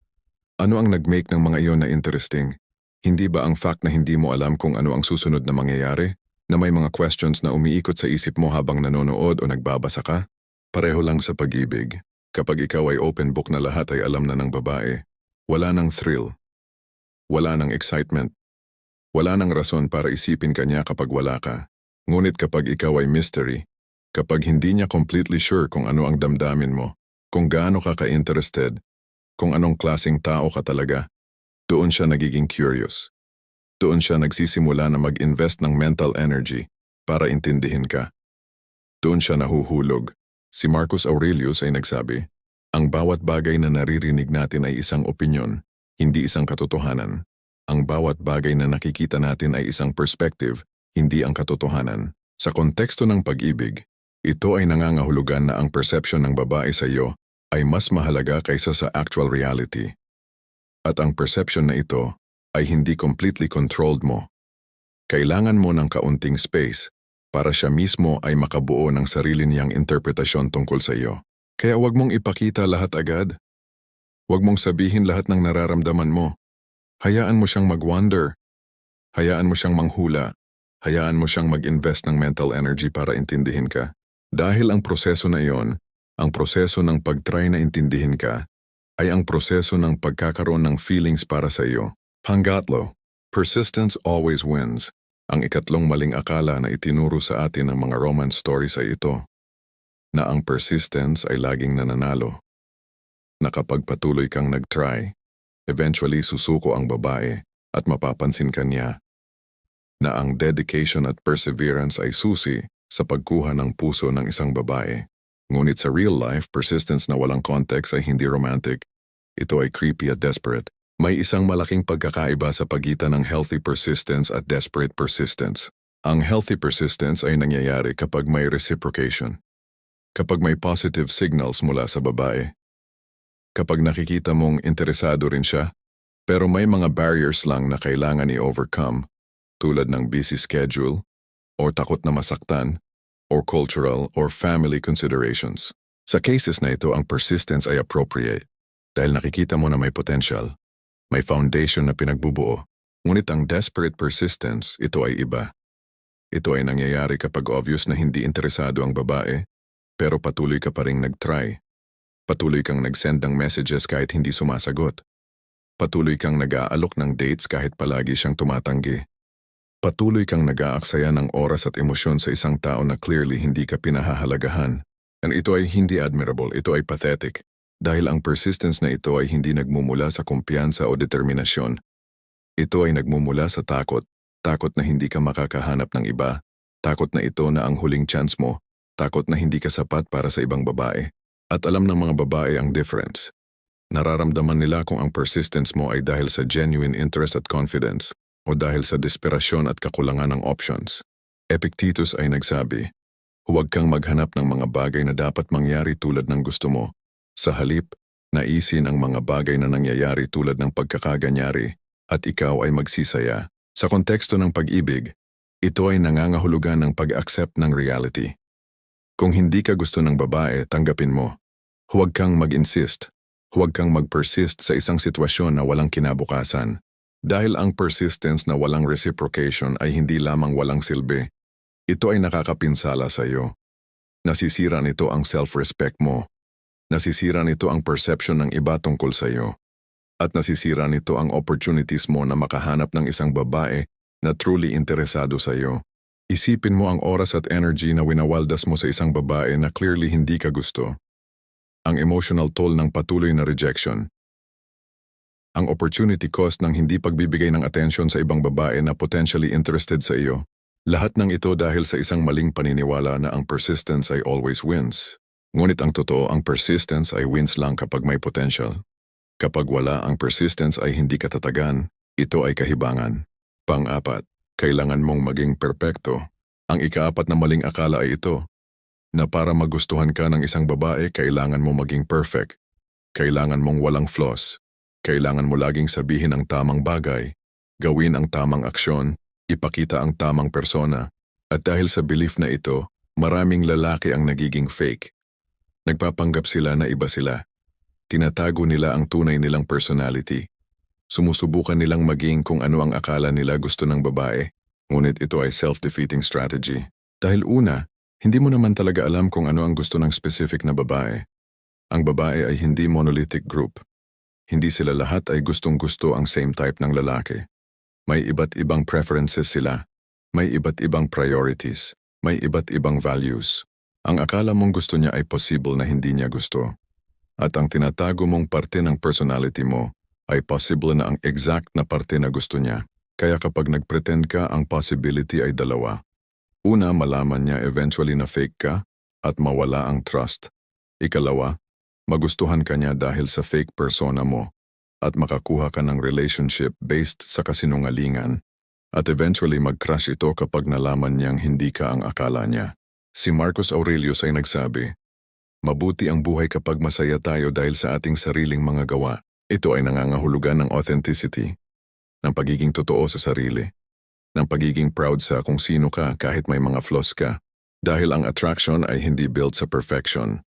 Ano ang nag-make ng mga iyon na interesting? Hindi ba ang fact na hindi mo alam kung ano ang susunod na mangyayari? Na may mga questions na umiikot sa isip mo habang nanonood o nagbabasa ka? Pareho lang sa pag-ibig. Kapag ikaw ay open book na lahat ay alam na ng babae, wala nang thrill. Wala nang excitement. Wala nang rason para isipin ka niya kapag wala ka. Ngunit kapag ikaw ay mystery, kapag hindi niya completely sure kung ano ang damdamin mo, kung gaano ka ka-interested, kung anong klaseng tao ka talaga, doon siya nagiging curious. Doon siya nagsisimula na mag-invest ng mental energy para intindihin ka. Doon siya nahuhulog. Si Marcus Aurelius ay nagsabi, ang bawat bagay na naririnig natin ay isang opinyon, hindi isang katotohanan. Ang bawat bagay na nakikita natin ay isang perspective, hindi ang katotohanan. Sa konteksto ng pag-ibig, ito ay nangangahulugan na ang perception ng babae sa iyo ay mas mahalaga kaysa sa actual reality. At ang perception na ito ay hindi completely controlled mo. Kailangan mo ng kaunting space para siya mismo ay makabuo ng sarili niyang interpretasyon tungkol sa iyo. Kaya huwag mong ipakita lahat agad. Huwag mong sabihin lahat ng nararamdaman mo. Hayaan mo siyang mag-wonder. Hayaan mo siyang manghula. Hayaan mo siyang mag-invest ng mental energy para intindihin ka. Dahil ang proseso na iyon, ang proseso ng pag-try na intindihin ka, ay ang proseso ng pagkakaroon ng feelings para sa iyo. Pangatlo, persistence always wins. Ang ikatlong maling akala na itinuro sa atin ng mga romance stories ay ito, na ang persistence ay laging nananalo. Na kapag patuloy kang nag-try, eventually susuko ang babae at mapapansin ka niya. Na ang dedication at perseverance ay susi sa pagkuha ng puso ng isang babae. Ngunit sa real life, persistence na walang context ay hindi romantic. Ito ay creepy at desperate. May isang malaking pagkakaiba sa pagitan ng healthy persistence at desperate persistence. Ang healthy persistence ay nangyayari kapag may reciprocation. Kapag may positive signals mula sa babae. Kapag nakikita mong interesado rin siya, pero may mga barriers lang na kailangan i-overcome, tulad ng busy schedule, or takot na masaktan, or cultural or family considerations. Sa cases na ito, ang persistence ay appropriate dahil nakikita mo na may potential. May foundation na pinagbubuo. Ngunit ang desperate persistence, ito ay iba. Ito ay nangyayari kapag obvious na hindi interesado ang babae, pero patuloy ka pa ring nag-try. Patuloy kang nag-send ng messages kahit hindi sumasagot. Patuloy kang nag-aalok ng dates kahit palagi siyang tumatanggi. Patuloy kang nag-aaksaya ng oras at emosyon sa isang tao na clearly hindi ka pinahahalagahan. And ito ay hindi admirable, ito ay pathetic. Dahil ang persistence na ito ay hindi nagmumula sa kumpiyansa o determinasyon. Ito ay nagmumula sa takot. Takot na hindi ka makakahanap ng iba. Takot na ito na ang huling chance mo. Takot na hindi ka sapat para sa ibang babae. At alam ng mga babae ang difference. Nararamdaman nila kung ang persistence mo ay dahil sa genuine interest at confidence o dahil sa desperasyon at kakulangan ng options. Epictetus ay nagsabi, huwag kang maghanap ng mga bagay na dapat mangyari tulad ng gusto mo. Sa halip, naisin ang mga bagay na nangyayari tulad ng pagkakaganyari at ikaw ay magsisaya. Sa konteksto ng pag-ibig, ito ay nangangahulugan ng pag-accept ng reality. Kung hindi ka gusto ng babae, tanggapin mo. Huwag kang mag-insist. Huwag kang mag-persist sa isang sitwasyon na walang kinabukasan. Dahil ang persistence na walang reciprocation ay hindi lamang walang silbi. Ito ay nakakapinsala sa iyo. Nasisira nito ang self-respect mo. Nasisira nito ang perception ng iba tungkol sa iyo. At nasisira nito ang opportunities mo na makahanap ng isang babae na truly interesado sa iyo. Isipin mo ang oras at energy na winawaldas mo sa isang babae na clearly hindi ka gusto. Ang emotional toll ng patuloy na rejection. Ang opportunity cost ng hindi pagbibigay ng atensyon sa ibang babae na potentially interested sa iyo. Lahat ng ito dahil sa isang maling paniniwala na ang persistence ay always wins. Ngunit ang totoo, ang persistence ay wins lang kapag may potential. Kapag wala, ang persistence ay hindi katatagan, ito ay kahibangan. Pang-apat, kailangan mong maging perpekto. Ang ika-apat na maling akala ay ito, na para magustuhan ka ng isang babae, kailangan mo maging perfect. Kailangan mong walang flaws. Kailangan mo laging sabihin ang tamang bagay, gawin ang tamang aksyon, ipakita ang tamang persona. At dahil sa belief na ito, maraming lalaki ang nagiging fake. Nagpapanggap sila na iba sila. Tinatago nila ang tunay nilang personality. Sumusubukan nilang maging kung ano ang akala nila gusto ng babae. Ngunit ito ay self-defeating strategy. Dahil una, hindi mo naman talaga alam kung ano ang gusto ng specific na babae. Ang babae ay hindi monolithic group. Hindi sila lahat ay gustong-gusto ang same type ng lalaki. May iba't ibang preferences sila. May iba't ibang priorities. May iba't ibang values. Ang akala mong gusto niya ay possible na hindi niya gusto. At ang tinatago mong parte ng personality mo ay possible na ang exact na parte na gusto niya. Kaya kapag nag-pretend ka, ang possibility ay dalawa. Una, malaman niya eventually na fake ka at mawala ang trust. Ikalawa, magustuhan ka niya dahil sa fake persona mo at makakuha ka ng relationship based sa kasinungalingan. At eventually mag-crush ito kapag nalaman niyang hindi ka ang akala niya. Si Marcus Aurelius ay nagsabi, "Mabuti ang buhay kapag masaya tayo dahil sa ating sariling mga gawa." Ito ay nangangahulugan ng authenticity, ng pagiging totoo sa sarili, ng pagiging proud sa kung sino ka kahit may mga flaws ka. Dahil ang attraction ay hindi built sa perfection.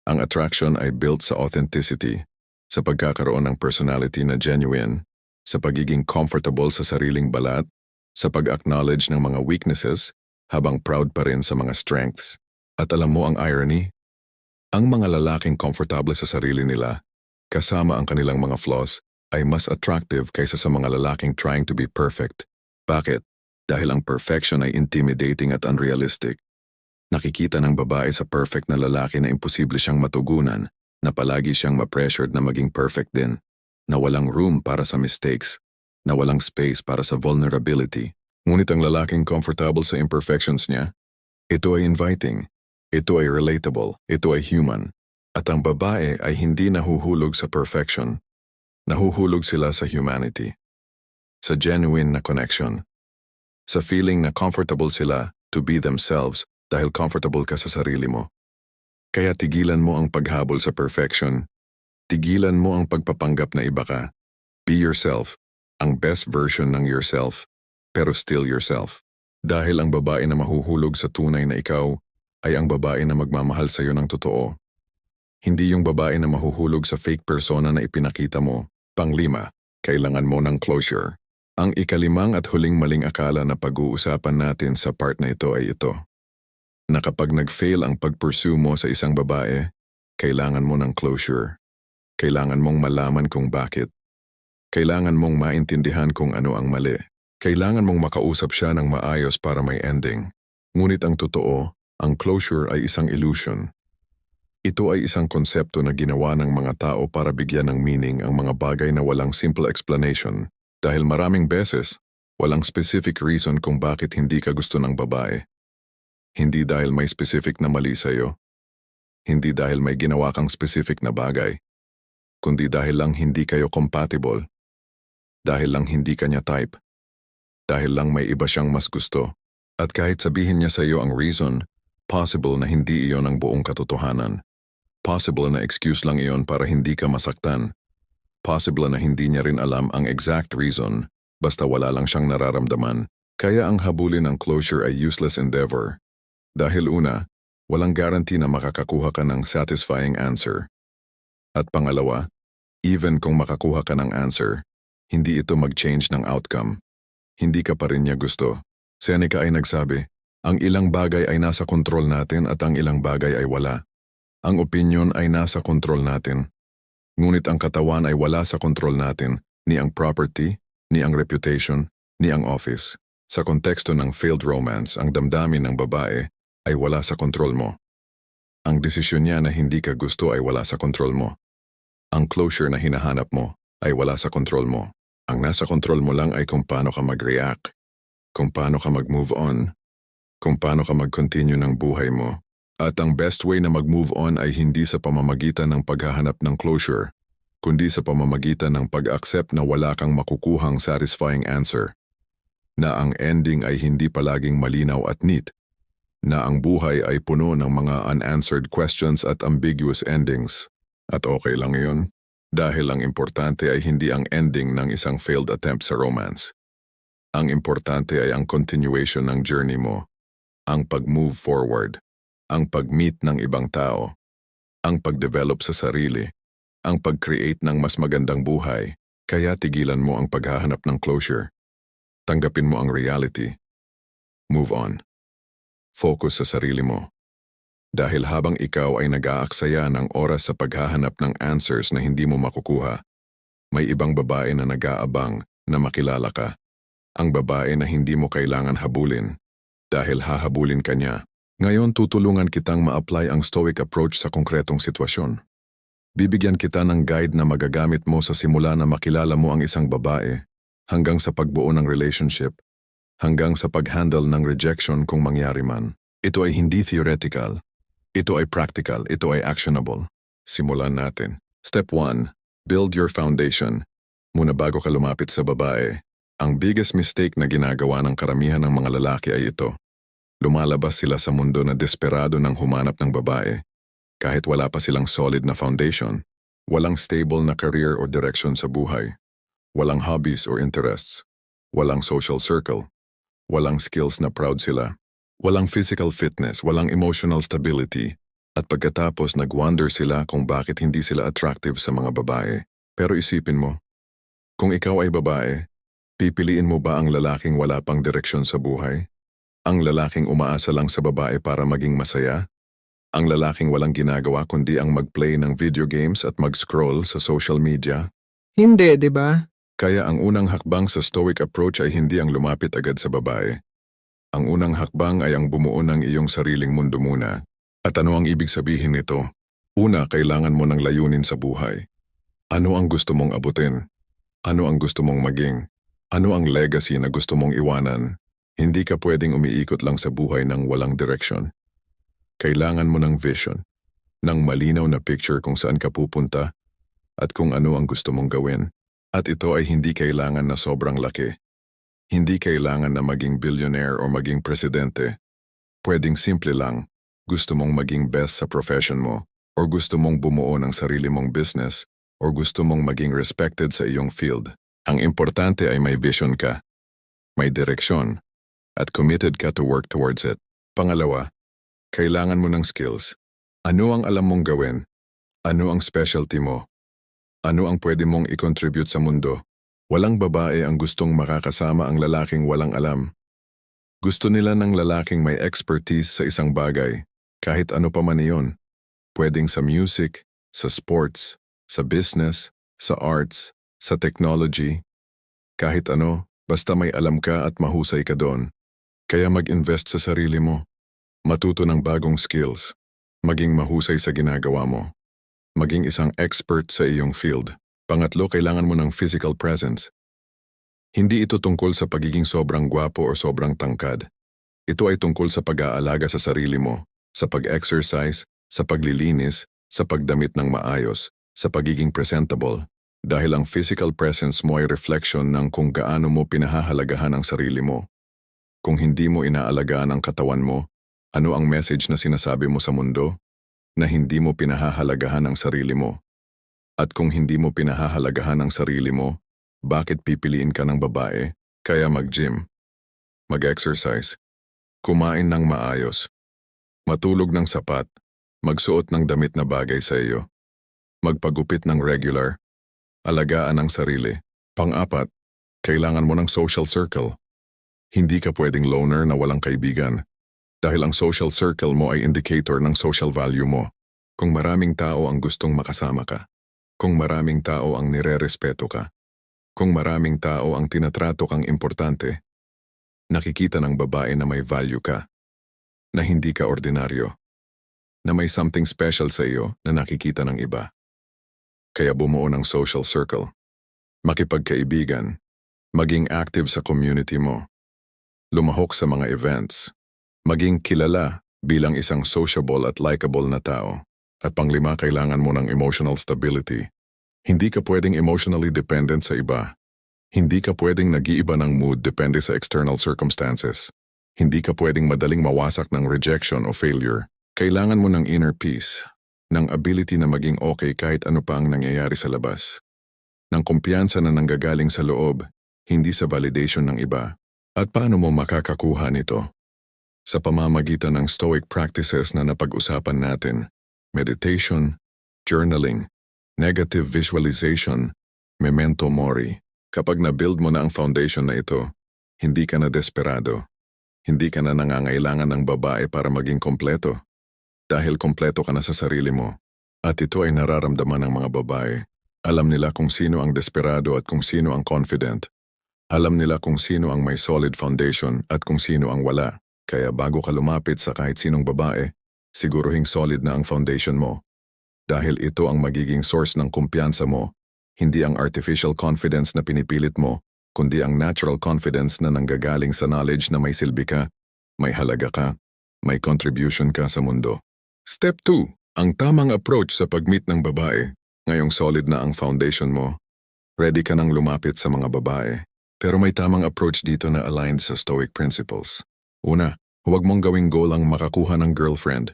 Ang attraction ay built sa authenticity, sa pagkakaroon ng personality na genuine, sa pagiging comfortable sa sariling balat, sa pag-acknowledge ng mga weaknesses habang proud pa rin sa mga strengths. At alam mo ang irony? Ang mga lalaking komportable sa sarili nila, kasama ang kanilang mga flaws, ay mas attractive kaysa sa mga lalaking trying to be perfect. Bakit? Dahil ang perfection ay intimidating at unrealistic. Nakikita ng babae sa perfect na lalaki na imposible siyang matugunan, na palagi siyang ma-pressured na maging perfect din, na walang room para sa mistakes, na walang space para sa vulnerability. Ngunit ang lalaking comfortable sa imperfections niya, ito ay inviting, ito ay relatable, ito ay human. At ang babae ay hindi nahuhulog sa perfection, nahuhulog sila sa humanity, sa genuine na connection, sa feeling na comfortable sila to be themselves dahil comfortable ka sa sarili mo. Kaya tigilan mo ang paghabol sa perfection, tigilan mo ang pagpapanggap na iba ka. Be yourself, ang best version ng yourself, pero still yourself. Dahil ang babae na mahuhulog sa tunay na ikaw ay ang babae na magmamahal sa iyo ng totoo. Hindi yung babae na mahuhulog sa fake persona na ipinakita mo. Panglima, kailangan mo ng closure. Ang ikalimang at huling maling akala na pag-uusapan natin sa part na ito ay ito. Na kapag nag-fail ang pag-pursue mo sa isang babae, kailangan mo ng closure. Kailangan mong malaman kung bakit. Kailangan mong maintindihan kung ano ang mali. Kailangan mong makausap siya ng maayos para may ending. Ngunit ang totoo, ang closure ay isang illusion. Ito ay isang konsepto na ginawa ng mga tao para bigyan ng meaning ang mga bagay na walang simple explanation. Dahil maraming beses, walang specific reason kung bakit hindi ka gusto ng babae. Hindi dahil may specific na mali sa'yo. Hindi dahil may ginawa kang specific na bagay. Kundi dahil lang hindi kayo compatible. Dahil lang hindi kanya type. Dahil lang may iba siyang mas gusto. At kahit sabihin niya sa'yo ang reason, possible na hindi iyon ang buong katotohanan. Possible na excuse lang iyon para hindi ka masaktan. Possible na hindi niya rin alam ang exact reason, basta wala lang siyang nararamdaman. Kaya ang habulin ng closure ay useless endeavor. Dahil una, walang guarantee na makakakuha ka ng satisfying answer. At pangalawa, even kung makakuha ka ng answer, hindi ito mag-change ng outcome. Hindi ka pa rin niya gusto. Seneca ay nagsabi, ang ilang bagay ay nasa kontrol natin at ang ilang bagay ay wala. Ang opinion ay nasa kontrol natin. Ngunit ang katawan ay wala sa kontrol natin, ni ang property, ni ang reputation, ni ang office. Sa konteksto ng failed romance, ang damdamin ng babae ay wala sa kontrol mo. Ang desisyon niya na hindi ka gusto ay wala sa kontrol mo. Ang closure na hinahanap mo ay wala sa kontrol mo. Ang nasa kontrol mo lang ay kung paano ka mag-react, kung paano ka mag-move on, kung paano ka mag-continue ng buhay mo. At ang best way na mag-move on ay hindi sa pamamagitan ng paghahanap ng closure, kundi sa pamamagitan ng pag-accept na wala kang makukuhang satisfying answer. Na ang ending ay hindi palaging malinaw at neat. Na ang buhay ay puno ng mga unanswered questions at ambiguous endings. At okay lang iyon, dahil ang importante ay hindi ang ending ng isang failed attempt sa romance. Ang importante ay ang continuation ng journey mo, ang pag-move forward, ang pag-meet ng ibang tao, ang pag-develop sa sarili, ang pag-create ng mas magandang buhay. Kaya tigilan mo ang paghahanap ng closure. Tanggapin mo ang reality. Move on. Focus sa sarili mo. Dahil habang ikaw ay nag-aaksaya ng oras sa paghahanap ng answers na hindi mo makukuha, may ibang babae na nag-aabang na makilala ka. Ang babae na hindi mo kailangan habulin. Dahil hahabulin ka niya. Ngayon tutulungan kitang ma-apply ang stoic approach sa konkretong sitwasyon. Bibigyan kita ng guide na magagamit mo sa simula na makilala mo ang isang babae hanggang sa pagbuo ng relationship, hanggang sa pag-handle ng rejection kung mangyari man. Ito ay hindi theoretical. Ito ay practical. Ito ay actionable. Simulan natin. Step 1. Build your foundation. Muna bago ka lumapit sa babae, ang biggest mistake na ginagawa ng karamihan ng mga lalaki ay ito. Lumalabas sila sa mundo na desperado ng humanap ng babae. Kahit wala pa silang solid na foundation, walang stable na career o direction sa buhay, walang hobbies or interests, walang social circle, walang skills na proud sila, walang physical fitness, walang emotional stability, at pagkatapos nag-wonder sila kung bakit hindi sila attractive sa mga babae. Pero isipin mo, kung ikaw ay babae, pipiliin mo ba ang lalaking wala pang direksyon sa buhay? Ang lalaking umaasa lang sa babae para maging masaya? Ang lalaking walang ginagawa kundi ang mag-play ng video games at mag-scroll sa social media? Hindi, di ba? Kaya ang unang hakbang sa stoic approach ay hindi ang lumapit agad sa babae. Ang unang hakbang ay ang bumuo ng iyong sariling mundo muna. At ano ang ibig sabihin nito? Una, kailangan mo ng layunin sa buhay. Ano ang gusto mong abutin? Ano ang gusto mong maging? Ano ang legacy na gusto mong iwanan? Hindi ka pwedeng umiikot lang sa buhay ng walang direction. Kailangan mo ng vision, ng malinaw na picture kung saan ka pupunta at kung ano ang gusto mong gawin. At ito ay hindi kailangan na sobrang laki. Hindi kailangan na maging billionaire o maging presidente. Pwedeng simple lang, gusto mong maging best sa profession mo, or gusto mong bumuo ng sarili mong business, or gusto mong maging respected sa iyong field. Ang importante ay may vision ka, may direksyon, at committed ka to work towards it. Pangalawa, kailangan mo ng skills. Ano ang alam mong gawin? Ano ang specialty mo? Ano ang pwede mong i-contribute sa mundo? Walang babae ang gustong makakasama ang lalaking walang alam. Gusto nila ng lalaking may expertise sa isang bagay, kahit ano pa man iyon. Pwedeng sa music, sa sports, sa business, sa arts, sa technology. Kahit ano, basta may alam ka at mahusay ka doon. Kaya mag-invest sa sarili mo. Matuto ng bagong skills. Maging mahusay sa ginagawa mo. Maging isang expert sa iyong field. Pangatlo, kailangan mo ng physical presence. Hindi ito tungkol sa pagiging sobrang gwapo o sobrang tangkad. Ito ay tungkol sa pag-aalaga sa sarili mo, sa pag-exercise, sa paglilinis, sa pagdamit ng maayos, sa pagiging presentable. Dahil ang physical presence mo ay reflection ng kung gaano mo pinahahalagahan ang sarili mo. Kung hindi mo inaalagaan ang katawan mo, ano ang message na sinasabi mo sa mundo? Na hindi mo pinahahalagahan ang sarili mo. At kung hindi mo pinahahalagahan ang sarili mo, bakit pipiliin ka ng babae? Kaya mag-gym, mag-exercise, kumain ng maayos, matulog ng sapat, magsuot ng damit na bagay sa iyo, magpagupit ng regular, alagaan ang sarili. Pang-apat, kailangan mo ng social circle. Hindi ka pwedeng loner na walang kaibigan. Dahil ang social circle mo ay indicator ng social value mo. Kung maraming tao ang gustong makasama ka. Kung maraming tao ang nire-respeto ka. Kung maraming tao ang tinatrato kang importante. Nakikita ng babae na may value ka. Na hindi ka ordinaryo. Na may something special sa iyo na nakikita ng iba. Kaya bumuo ng social circle. Makipagkaibigan. Maging active sa community mo. Lumahok sa mga events. Maging kilala bilang isang sociable at likable na tao. At panglima, kailangan mo ng emotional stability. Hindi ka pwedeng emotionally dependent sa iba. Hindi ka pwedeng nag-iiba ng mood depende sa external circumstances. Hindi ka pwedeng madaling mawasak ng rejection o failure. Kailangan mo ng inner peace, ng ability na maging okay kahit ano pa ang nangyayari sa labas. Ng kumpiyansa na nanggagaling sa loob, hindi sa validation ng iba. At paano mo makakakuha nito? Sa pamamagitan ng stoic practices na napag-usapan natin, meditation, journaling, negative visualization, memento mori. Kapag na-build mo na ang foundation na ito, hindi ka na desperado. Hindi ka na nangangailangan ng babae para maging kompleto. Dahil kompleto ka na sa sarili mo. At ito ay nararamdaman ng mga babae. Alam nila kung sino ang desperado at kung sino ang confident. Alam nila kung sino ang may solid foundation at kung sino ang wala. Kaya bago ka lumapit sa kahit sinong babae, siguruhing solid na ang foundation mo. Dahil ito ang magiging source ng kumpiyansa mo, hindi ang artificial confidence na pinipilit mo, kundi ang natural confidence na nanggagaling sa knowledge na may silbi ka, may halaga ka, may contribution ka sa mundo. Step 2. Ang tamang approach sa pag-meet ng babae. Ngayong solid na ang foundation mo, ready ka nang lumapit sa mga babae. Pero may tamang approach dito na aligned sa Stoic principles. Una, huwag mong gawing goal ang makakuha ng girlfriend.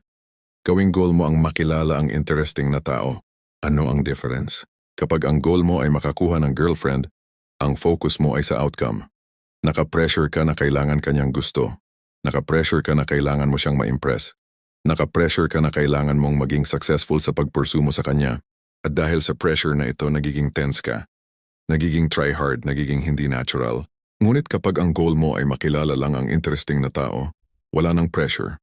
Gawing goal mo ang makilala ang interesting na tao. Ano ang difference? Kapag ang goal mo ay makakuha ng girlfriend, ang focus mo ay sa outcome. Naka-pressure ka na kailangan kanyang gusto. Naka-pressure ka na kailangan mo siyang ma-impress. Naka-pressure ka na kailangan mong maging successful sa pag-pursue mo sa kanya. At dahil sa pressure na ito, nagiging tense ka. Nagiging try-hard, nagiging hindi natural. Ngunit kapag ang goal mo ay makilala lang ang interesting na tao, wala nang pressure.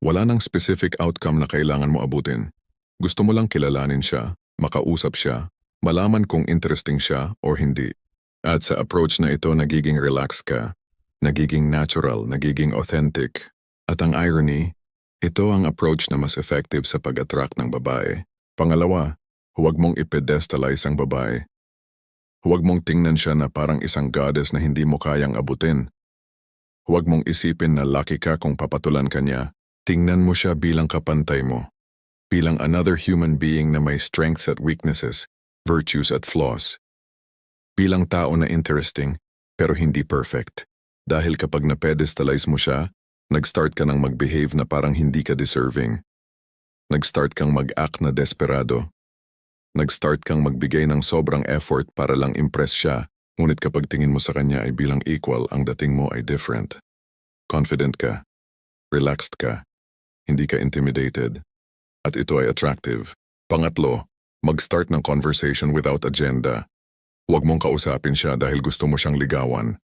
Wala nang specific outcome na kailangan mo abutin. Gusto mo lang kilalanin siya, makausap siya, malaman kung interesting siya o hindi. At sa approach na ito, nagiging relaxed ka, nagiging natural, nagiging authentic. At ang irony, ito ang approach na mas effective sa pag-attract ng babae. Pangalawa, huwag mong i-pedestalize ang babae. Huwag mong tingnan siya na parang isang goddess na hindi mo kayang abutin. Huwag mong isipin na lucky ka kung papatulan ka niya. Tingnan mo siya bilang kapantay mo. Bilang another human being na may strengths at weaknesses, virtues at flaws. Bilang tao na interesting, pero hindi perfect. Dahil kapag na-pedestalize mo siya, nag-start ka nang mag-behave na parang hindi ka deserving. Nag-start kang mag-act na desperado. Nag-start kang magbigay ng sobrang effort para lang impress siya, ngunit kapag tingin mo sa kanya ay bilang equal, ang dating mo ay different. Confident ka. Relaxed ka. Hindi ka intimidated. At ito ay attractive. Pangatlo, mag-start ng conversation without agenda. Huwag mong kausapin siya dahil gusto mo siyang ligawan.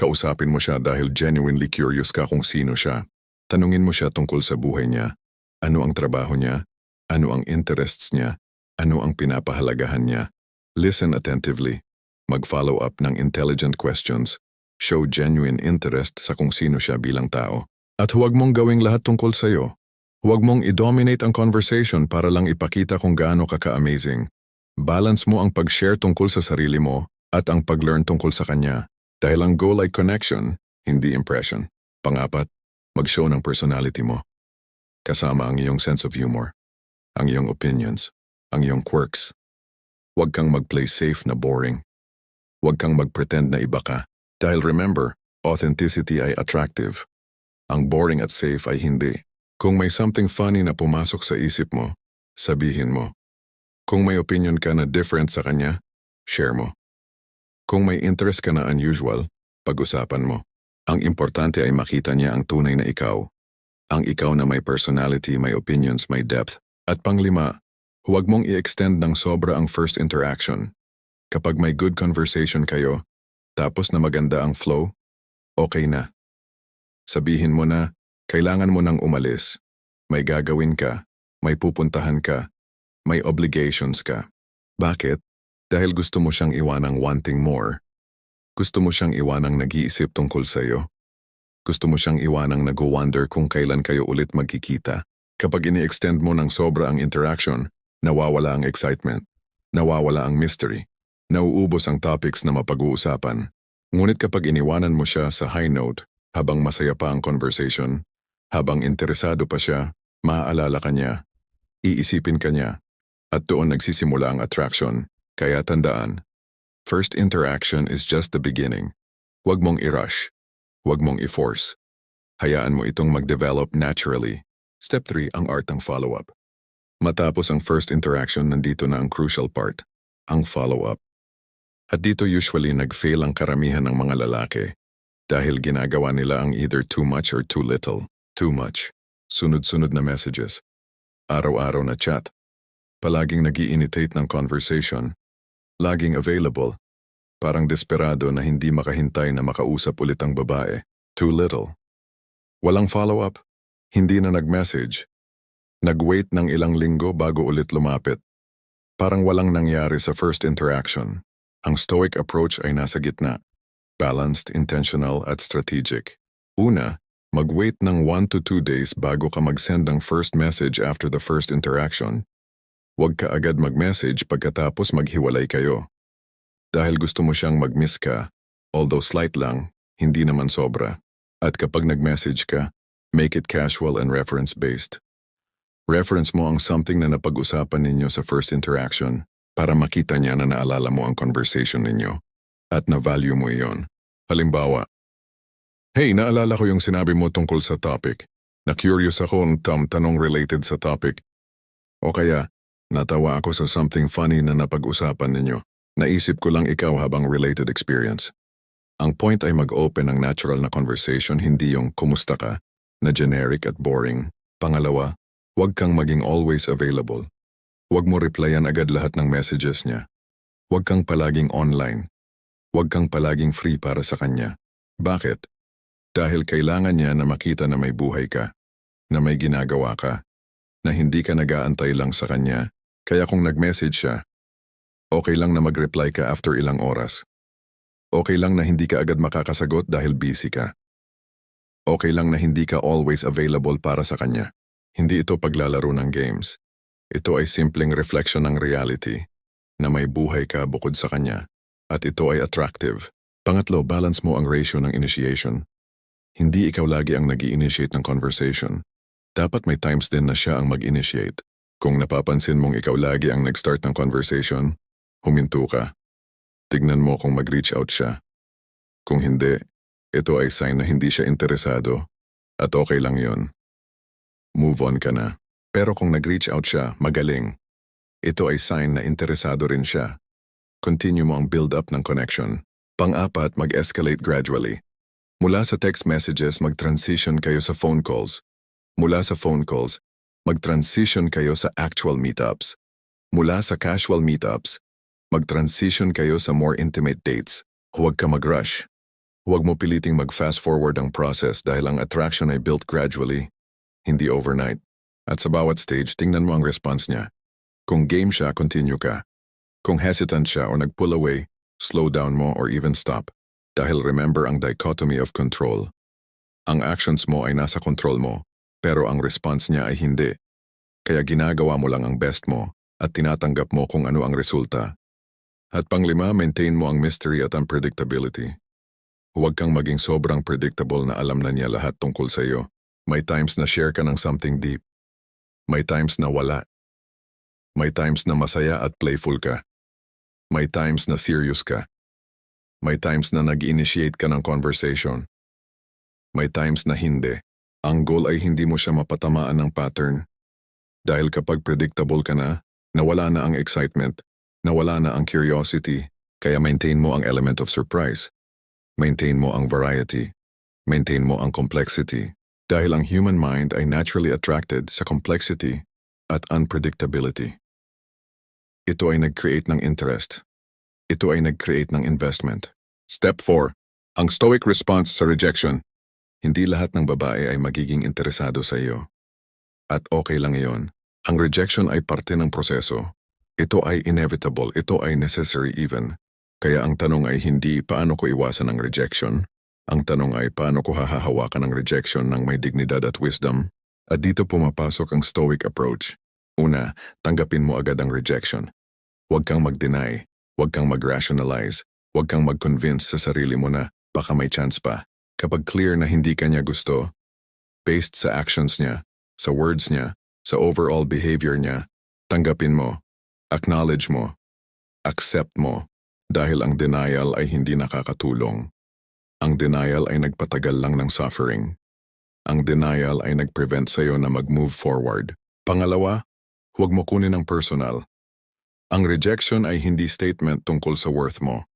Kausapin mo siya dahil genuinely curious ka kung sino siya. Tanungin mo siya tungkol sa buhay niya. Ano ang trabaho niya? Ano ang interests niya? Ano ang pinapahalagahan niya? Listen attentively. Mag-follow up ng intelligent questions. Show genuine interest sa kung sino siya bilang tao. At huwag mong gawing lahat tungkol sa'yo. Huwag mong i-dominate ang conversation para lang ipakita kung gaano ka-amazing. Balance mo ang pag-share tungkol sa sarili mo at ang pag-learn tungkol sa kanya. Dahil ang goal ay connection, hindi impression. Pangapat, mag-show ng personality mo. Kasama ang iyong sense of humor, ang iyong opinions, ang iyong quirks. Huwag kang mag-play safe na boring. Huwag kang mag-pretend na iba ka. Dahil remember, authenticity ay attractive. Ang boring at safe ay hindi. Kung may something funny na pumasok sa isip mo, sabihin mo. Kung may opinion ka na different sa kanya, share mo. Kung may interest ka na unusual, pag-usapan mo. Ang importante ay makita niya ang tunay na ikaw. Ang ikaw na may personality, may opinions, may depth. At panglima, huwag mong i-extend ng sobra ang first interaction. Kapag may good conversation kayo, tapos na maganda ang flow, okay na. Sabihin mo na, kailangan mo nang umalis. May gagawin ka, may pupuntahan ka, may obligations ka. Bakit? Dahil gusto mo siyang iwanang wanting more. Gusto mo siyang iwanang nag-iisip tungkol sa'yo. Gusto mo siyang iwanang nag-wonder kung kailan kayo ulit magkikita. Kapag ini-extend mo ng sobra ang interaction, nawawala ang excitement, nawawala ang mystery, nauubos ang topics na mapag-uusapan. Ngunit kapag iniwanan mo siya sa high note, habang masaya pa ang conversation, habang interesado pa siya, maaalala ka niya, iisipin ka niya, at doon nagsisimula ang attraction. Kaya tandaan, first interaction is just the beginning. Huwag mong i-rush. Huwag mong i-force. Hayaan mo itong mag-develop naturally. Step 3, ang art ng follow-up. Matapos ang first interaction, nandito na ang crucial part, ang follow-up. At dito usually nag-fail ang karamihan ng mga lalaki dahil ginagawa nila ang either too much or too little. Too much. Sunod-sunod na messages. Araw-araw na chat. Palaging nag-i-initiate ng conversation. Laging available. Parang desperado na hindi makahintay na makausap ulit ang babae. Too little. Walang follow-up. Hindi na nag-message. Nag-wait ng ilang linggo bago ulit lumapit. Parang walang nangyari sa first interaction. Ang Stoic approach ay nasa gitna. Balanced, intentional at strategic. Una, mag-wait ng 1 to 2 days bago ka mag-send ng first message after the first interaction. Huwag ka agad mag-message pagkatapos maghiwalay kayo. Dahil gusto mo siyang mag-miss ka, Although slight lang, hindi naman sobra. At kapag nag-message ka, make it casual and reference-based. Reference mo ang something na napag-usapan ninyo sa first interaction para makita niya na naalala mo ang conversation ninyo at na-value mo iyon. Halimbawa, "Hey, naalala ko yung sinabi mo tungkol sa topic. Na-curious ako ng tanong related sa topic." O kaya, "Natawa ako sa something funny na napag-usapan ninyo. Naisip ko lang ikaw habang related experience." Ang point ay mag-open ng natural na conversation, hindi yung "kumusta ka" na generic at boring. Pangalawa, huwag kang maging always available. Huwag mo replyan agad lahat ng messages niya. Huwag kang palaging online. Huwag kang palaging free para sa kanya. Bakit? Dahil kailangan niya na makita na may buhay ka, na may ginagawa ka, na hindi ka nag-aantay lang sa kanya. Kaya kung nag-message siya, okay lang na mag-reply ka after ilang oras. Okay lang na hindi ka agad makakasagot dahil busy ka. Okay lang na hindi ka always available para sa kanya. Hindi ito paglalaro ng games. Ito ay simpleng reflection ng reality, na may buhay ka bukod sa kanya, at ito ay attractive. Pangatlo, balance mo ang ratio ng initiation. Hindi ikaw lagi ang nag-i-initiate ng conversation. Dapat may times din na siya ang mag-initiate. Kung napapansin mong ikaw lagi ang nag-start ng conversation, huminto ka. Tignan mo kung mag-reach out siya. Kung hindi, ito ay sign na hindi siya interesado, at okay lang yon. Move on ka na. Pero kung nag-reach out siya, magaling. Ito ay sign na interesado rin siya. Continue mo ang build-up ng connection. Pang-apat, mag-escalate gradually. Mula sa text messages, mag-transition kayo sa phone calls. Mula sa phone calls, mag-transition kayo sa actual meetups. Mula sa casual meetups, mag-transition kayo sa more intimate dates. Huwag ka mag-rush. Huwag mo piliting mag-fast forward ang process dahil ang attraction ay built gradually, hindi overnight. At sa bawat stage, tingnan mo ang response niya. Kung game siya, continue ka. Kung hesitant siya o nag-pull away, slow down mo or even stop. Dahil remember ang dichotomy of control. Ang actions mo ay nasa control mo, pero ang response niya ay hindi. Kaya ginagawa mo lang ang best mo at tinatanggap mo kung ano ang resulta. At panglima, maintain mo ang mystery at unpredictability. Huwag kang maging sobrang predictable na alam na niya lahat tungkol sa iyo. May times na share ka ng something deep. May times na wala. May times na masaya at playful ka. May times na serious ka. May times na nag-initiate ka ng conversation. May times na hindi. Ang goal ay hindi mo siya mapatamaan ng pattern. Dahil kapag predictable ka na, nawala na ang excitement, nawala na ang curiosity, kaya maintain mo ang element of surprise. Maintain mo ang variety. Maintain mo ang complexity. Dahil ang human mind ay naturally attracted sa complexity at unpredictability. Ito ay nag-create ng interest. Ito ay nag-create ng investment. Step 4. Ang stoic response sa rejection. Hindi lahat ng babae ay magiging interesado sa iyo. At okay lang iyon. Ang rejection ay parte ng proseso. Ito ay inevitable. Ito ay necessary even. Kaya ang tanong ay hindi paano ko iwasan ang rejection. Ang tanong ay paano ko hahawakan ang rejection ng may dignidad at wisdom? At dito pumapasok ang stoic approach. Una, tanggapin mo agad ang rejection. Huwag kang mag-deny, huwag kang mag-rationalize, huwag kang mag-convince sa sarili mo na baka may chance pa. Kapag clear na hindi ka niya gusto, based sa actions niya, sa words niya, sa overall behavior niya, tanggapin mo, acknowledge mo, accept mo, dahil ang denial ay hindi nakakatulong. Ang denial ay nagpatagal lang ng suffering. Ang denial ay nag-prevent sa'yo na mag-move forward. Pangalawa, huwag mo kunin ang personal. Ang rejection ay hindi statement tungkol sa worth mo.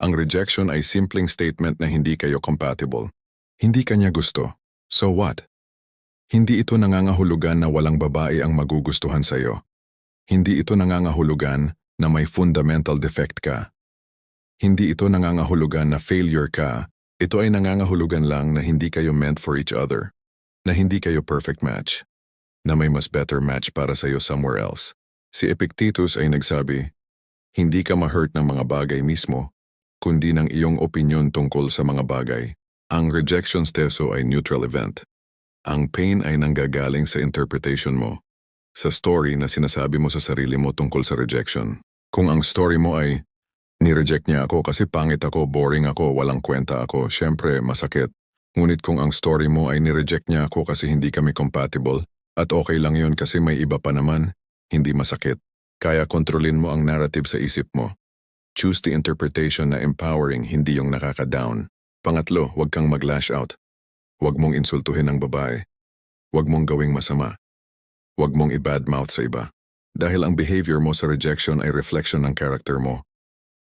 Ang rejection ay simpleng statement na hindi kayo compatible. Hindi ka niya gusto. So what? Hindi ito nangangahulugan na walang babae ang magugustuhan sa'yo. Hindi ito nangangahulugan na may fundamental defect ka. Hindi ito nangangahulugan na failure ka. Ito ay nangangahulugan lang na hindi kayo meant for each other. Na hindi kayo perfect match. Na may mas better match para sa'yo somewhere else. Si Epictetus ay nagsabi, hindi ka ma-hurt ng mga bagay mismo, kundi ng iyong opinyon tungkol sa mga bagay. Ang rejection teso ay neutral event. Ang pain ay nanggagaling sa interpretation mo, sa story na sinasabi mo sa sarili mo tungkol sa rejection. Kung ang story mo ay, Nireject niya ako kasi pangit ako, boring ako, walang kwenta ako. Siyempre, masakit. Ngunit kung ang story mo ay nireject niya ako kasi hindi kami compatible, at okay lang yun kasi may iba pa naman, hindi masakit. Kaya kontrolin mo ang narrative sa isip mo. Choose the interpretation na empowering, hindi yung nakaka-down. Pangatlo, huwag kang mag-lash out. Huwag mong insultuhin ang babae. Huwag mong gawing masama. Huwag mong i-badmouth sa iba. Dahil ang behavior mo sa rejection ay reflection ng character mo.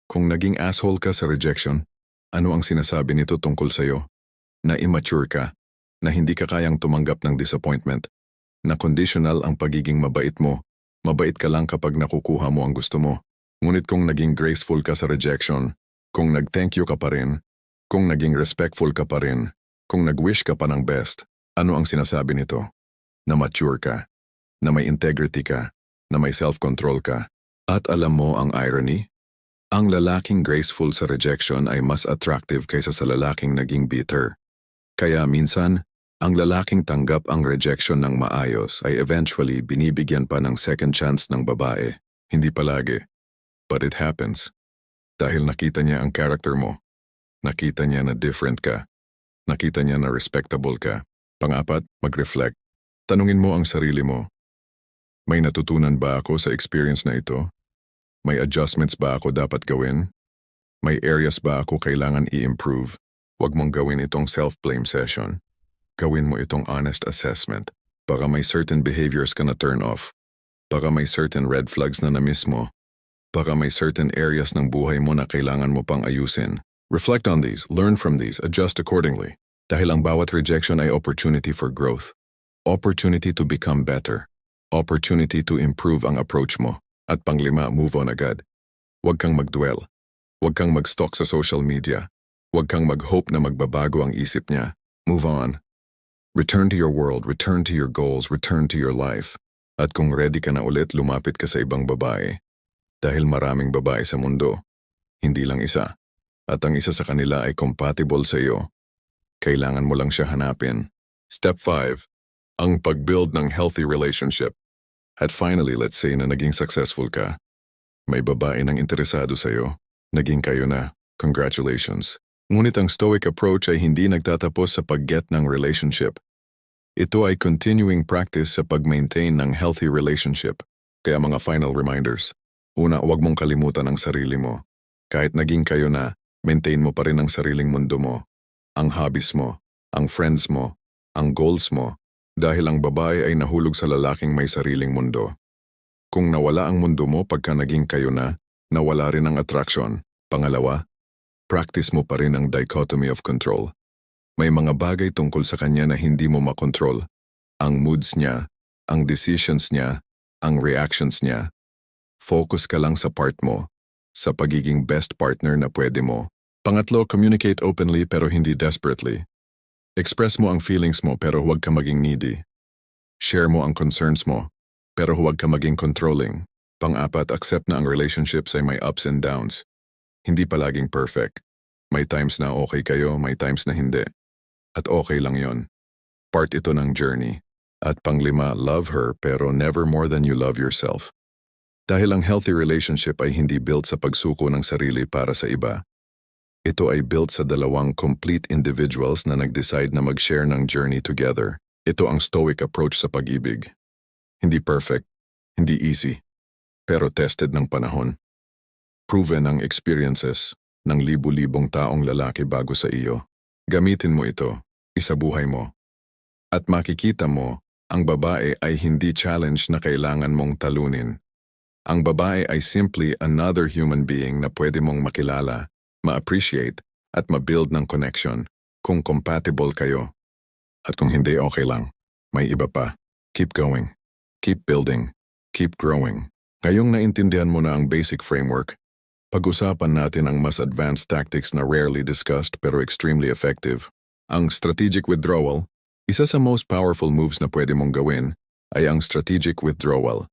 Kung naging asshole ka sa rejection, ano ang sinasabi nito tungkol sa'yo? Na immature ka, na hindi ka kayang tumanggap ng disappointment, na conditional ang pagiging mabait mo, mabait ka lang kapag nakukuha mo ang gusto mo. Ngunit kung naging graceful ka sa rejection, kung nag-thank you ka pa rin, kung naging respectful ka pa rin, kung nag-wish ka pa ng best, ano ang sinasabi nito? Na mature ka, na may integrity ka, na may self-control ka. At alam mo ang irony? Ang lalaking graceful sa rejection ay mas attractive kaysa sa lalaking naging bitter. Kaya minsan, ang lalaking tanggap ang rejection ng maayos ay eventually binibigyan pa ng second chance ng babae. Hindi palagi. But it happens. Dahil nakita niya ang character mo. Nakita niya na different ka. Nakita niya na respectable ka. Pang-apat, mag-reflect. Tanungin mo ang sarili mo. May natutunan ba ako sa experience na ito? May adjustments ba ako dapat gawin? May areas ba ako kailangan i-improve? Huwag mong gawin itong self-blame session. Gawin mo itong honest assessment. Baka may certain behaviors ka na turn off. Baka may certain red flags na na-miss mo. Baka may certain areas ng buhay mo na kailangan mo pang ayusin. Reflect on these, learn from these, adjust accordingly. Dahil ang bawat rejection ay opportunity for growth. Opportunity to become better. Opportunity to improve ang approach mo. At panglima, move on agad. Huwag kang mag-dwell. Huwag kang mag-stalk sa social media. Huwag kang mag-hope na magbabago ang isip niya. Move on. Return to your world, return to your goals, return to your life. At kung ready ka na ulit, lumapit ka sa ibang babae. Dahil maraming babae sa mundo. Hindi lang isa. At ang isa sa kanila ay compatible sa iyo. Kailangan mo lang siya hanapin. Step 5. Ang pag-build ng healthy relationship. At finally, let's say na naging successful ka. May babae nang interesado sa'yo. Naging kayo na. Congratulations. Ngunit ang stoic approach ay hindi nagtatapos sa pag-get ng relationship. Ito ay continuing practice sa pag-maintain ng healthy relationship. Kaya mga final reminders. Una, huwag mong kalimutan ang sarili mo. Kahit naging kayo na, maintain mo pa rin ang sariling mundo mo. Ang hobbies mo, ang friends mo, ang goals mo. Dahil ang babae ay nahulog sa lalaking may sariling mundo. Kung nawala ang mundo mo pagka naging kayo na, nawala rin ang attraction. Pangalawa, practice mo pa rin ang dichotomy of control. May mga bagay tungkol sa kanya na hindi mo makontrol. Ang moods niya, ang decisions niya, ang reactions niya. Focus ka lang sa part mo, sa pagiging best partner na pwede mo. Pangatlo, communicate openly pero hindi desperately. Express mo ang feelings mo pero huwag ka maging needy. Share mo ang concerns mo, pero huwag ka maging controlling. Pang-apat, accept na ang relationships ay may ups and downs. Hindi palaging perfect. May times na okay kayo, may times na hindi. At okay lang yon. Part ito ng journey. At panglima, love her pero never more than you love yourself. Dahil ang healthy relationship ay hindi built sa pagsuko ng sarili para sa iba. Ito ay built sa dalawang complete individuals na nag-decide na mag-share ng journey together. Ito ang stoic approach sa pag-ibig. Hindi perfect, hindi easy, pero tested ng panahon. Proven ang experiences ng libu-libong taong lalaki bago sa iyo. Gamitin mo ito, isabuhay mo. At makikita mo, ang babae ay hindi challenge na kailangan mong talunin. Ang babae ay simply another human being na pwede mong makilala, ma-appreciate at ma-build ng connection kung compatible kayo. At kung hindi, okay lang. May iba pa. Keep going. Keep building. Keep growing. Ngayong naintindihan mo na ang basic framework, pag-usapan natin ang mas advanced tactics na rarely discussed pero extremely effective. Ang strategic withdrawal, isa sa most powerful moves na pwede mong gawin ay ang strategic withdrawal.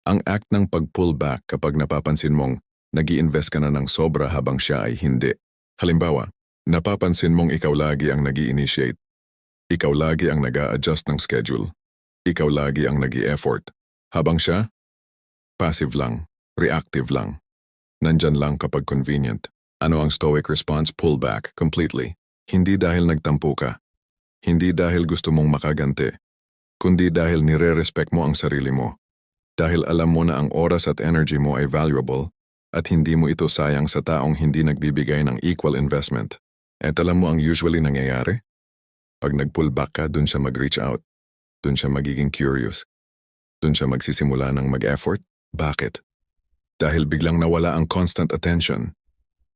Ang act ng pag-pull back kapag napapansin mong nag-i-invest ka na ng sobra habang siya ay hindi. Halimbawa, napapansin mong ikaw lagi ang nag-i-initiate. Ikaw lagi ang nag-a-adjust ng schedule. Ikaw lagi ang nag-i-effort. Habang siya, passive lang, reactive lang. Nandyan lang kapag convenient. Ano ang stoic response? Pull back completely. Hindi dahil nagtampo ka. Hindi dahil gusto mong makaganti. Kundi dahil nire-respect mo ang sarili mo. Dahil alam mo na ang oras at energy mo ay valuable at hindi mo ito sayang sa taong hindi nagbibigay ng equal investment. At alam mo ang usually nangyayari? Pag nag-pull back ka, dun siya mag-reach out. Dun siya magiging curious. Dun siya magsisimula ng mag-effort. Bakit? Dahil biglang nawala ang constant attention.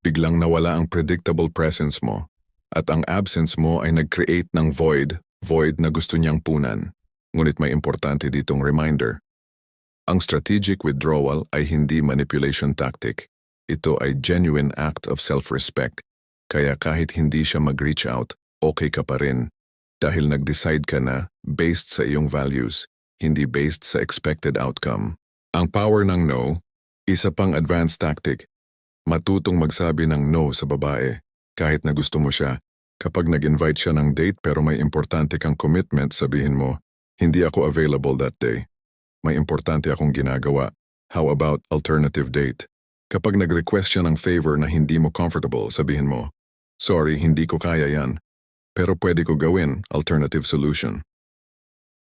Biglang nawala ang predictable presence mo. At ang absence mo ay nag-create ng void na gusto niyang punan. Ngunit may importante ditong reminder. Ang strategic withdrawal ay hindi manipulation tactic. Ito ay genuine act of self-respect. Kaya kahit hindi siya mag-reach out, okay ka pa rin. Dahil nag-decide ka na based sa iyong values, hindi based sa expected outcome. Ang power ng no, isa pang advanced tactic. Matutong magsabi ng no sa babae, kahit na gusto mo siya. Kapag nag-invite siya ng date pero may importante kang commitment, sabihin mo, hindi ako available that day. May importante akong ginagawa. How about alternative date? Kapag nag-request siya ng favor na hindi mo comfortable, sabihin mo, sorry, hindi ko kaya yan. Pero pwede ko gawin, alternative solution.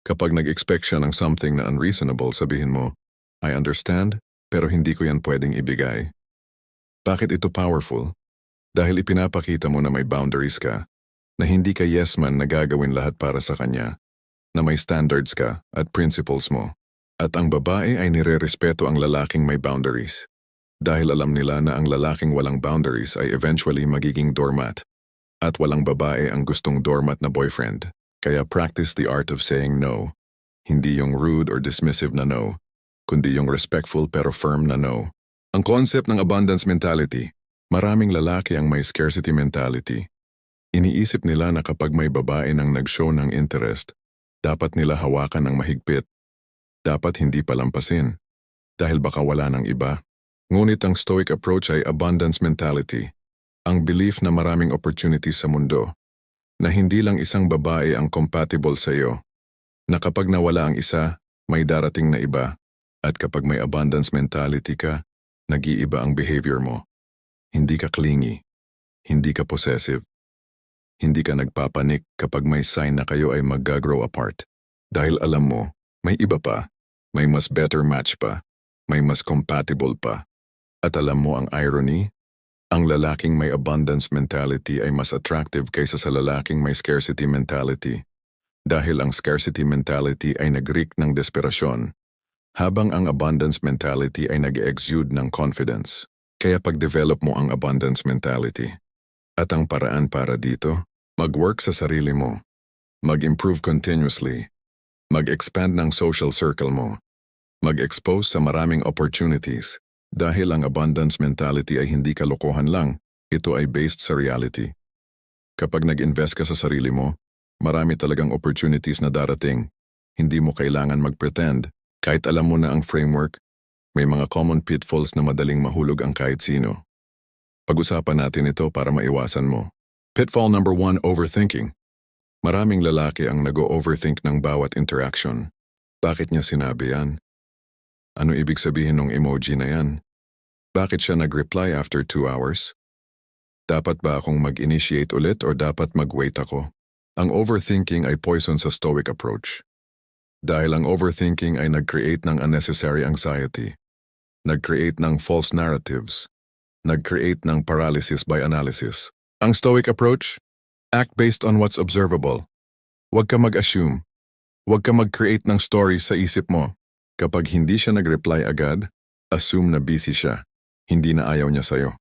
Kapag nag-expect siya ng something na unreasonable, sabihin mo, I understand, pero hindi ko yan pwedeng ibigay. Bakit ito powerful? Dahil ipinapakita mo na may boundaries ka, na hindi ka yes man na gagawin lahat para sa kanya, na may standards ka at principles mo. At ang babae ay nire-respeto ang lalaking may boundaries. Dahil alam nila na ang lalaking walang boundaries ay eventually magiging doormat. At walang babae ang gustong doormat na boyfriend. Kaya practice the art of saying no. Hindi yung rude or dismissive na no, kundi yung respectful pero firm na no. Ang concept ng abundance mentality, maraming lalaki ang may scarcity mentality. Iniisip nila na kapag may babae nang nag-show ng interest, dapat nila hawakan ng mahigpit. Dapat hindi palampasin. Dahil baka wala ng iba. Ngunit ang stoic approach ay abundance mentality. Ang belief na maraming opportunities sa mundo. Na hindi lang isang babae ang compatible sa iyo. Na kapag nawala ang isa, may darating na iba. At kapag may abundance mentality ka, nag-iiba ang behavior mo. Hindi ka clingy. Hindi ka possessive. Hindi ka nagpapanik kapag may sign na kayo ay mag-grow apart. Dahil alam mo, may iba pa. May mas better match pa. May mas compatible pa. At alam mo ang irony? Ang lalaking may abundance mentality ay mas attractive kaysa sa lalaking may scarcity mentality. Dahil ang scarcity mentality ay nag-reek ng desperasyon, habang ang abundance mentality ay nag-exude ng confidence. Kaya pag-develop mo ang abundance mentality. At ang paraan para dito, mag-work sa sarili mo. Mag-improve continuously. Mag-expand ng social circle mo. Mag-expose sa maraming opportunities. Dahil ang abundance mentality ay hindi kalokohan lang, ito ay based sa reality. Kapag nag-invest ka sa sarili mo, marami talagang opportunities na darating. Hindi mo kailangan mag-pretend. Kahit alam mo na ang framework, may mga common pitfalls na madaling mahulog ang kahit sino. Pag-usapan natin ito para maiwasan mo. Pitfall number 1, overthinking. Maraming lalaki ang nag-overthink ng bawat interaction. Bakit niya sinabi yan? Ano ibig sabihin ng emoji na yan? Bakit siya nag-reply after 2 hours? Dapat ba akong mag-initiate ulit or dapat mag-wait ako? Ang overthinking ay poison sa stoic approach. Dahil ang overthinking ay nag-create ng unnecessary anxiety. Nag-create ng false narratives. Nag-create ng paralysis by analysis. Ang stoic approach? Act based on what's observable. Huwag ka mag-assume. Huwag ka mag-create ng stories sa isip mo. Kapag hindi siya nag-reply agad, assume na busy siya. Hindi na ayaw niya sa'yo.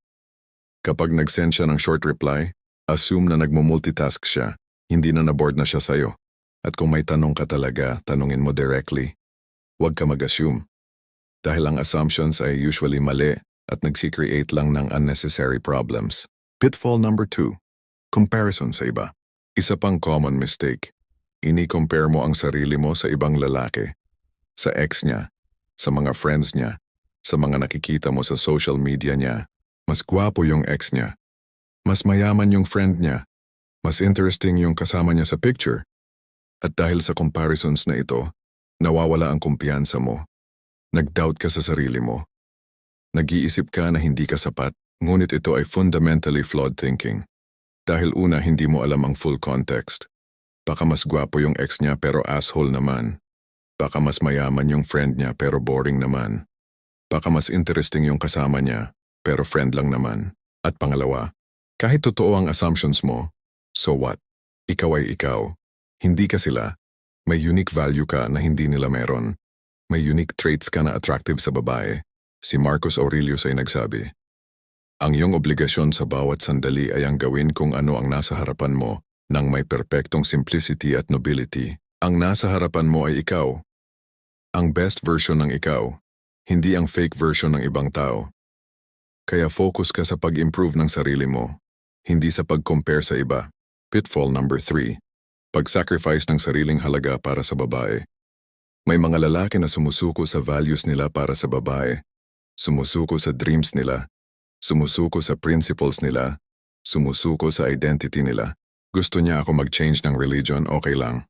Kapag nag-send siya ng short reply, assume na nagmo-multitask siya. Hindi na na-bored na siya sa'yo. At kung may tanong ka talaga, tanungin mo directly. Huwag ka mag-assume. Dahil ang assumptions ay usually mali at nagsi-create lang ng unnecessary problems. Pitfall number 2. Comparison sa iba. Isa pang common mistake. Ini-compare mo ang sarili mo sa ibang lalaki. Sa ex niya, sa mga friends niya, sa mga nakikita mo sa social media niya. Mas gwapo yung ex niya. Mas mayaman yung friend niya. Mas interesting yung kasama niya sa picture. At dahil sa comparisons na ito, nawawala ang kumpiyansa mo. Nag-doubt ka sa sarili mo. Nag-iisip ka na hindi ka sapat, ngunit ito ay fundamentally flawed thinking. Dahil una, hindi mo alam ang full context. Baka mas gwapo yung ex niya pero asshole naman. Baka mas mayaman yung friend niya pero boring naman. Baka mas interesting yung kasama niya pero friend lang naman. At pangalawa, kahit totoo ang assumptions mo, so what? Ikaw ay ikaw. Hindi ka sila. May unique value ka na hindi nila meron. May unique traits ka na attractive sa babae. Si Marcus Aurelius ay nagsabi, ang iyong obligasyon sa bawat sandali ay ang gawin kung ano ang nasa harapan mo nang may perpektong simplicity at nobility. Ang nasa harapan mo ay ikaw. Ang best version ng ikaw, hindi ang fake version ng ibang tao. Kaya focus ka sa pag-improve ng sarili mo, hindi sa pag-compare sa iba. Pitfall number 3. Pag-sacrifice ng sariling halaga para sa babae. May mga lalaki na sumusuko sa values nila para sa babae. Sumusuko sa dreams nila. Sumusuko sa principles nila. Sumusuko sa identity nila. Gusto niya ako mag-change ng religion, okay lang.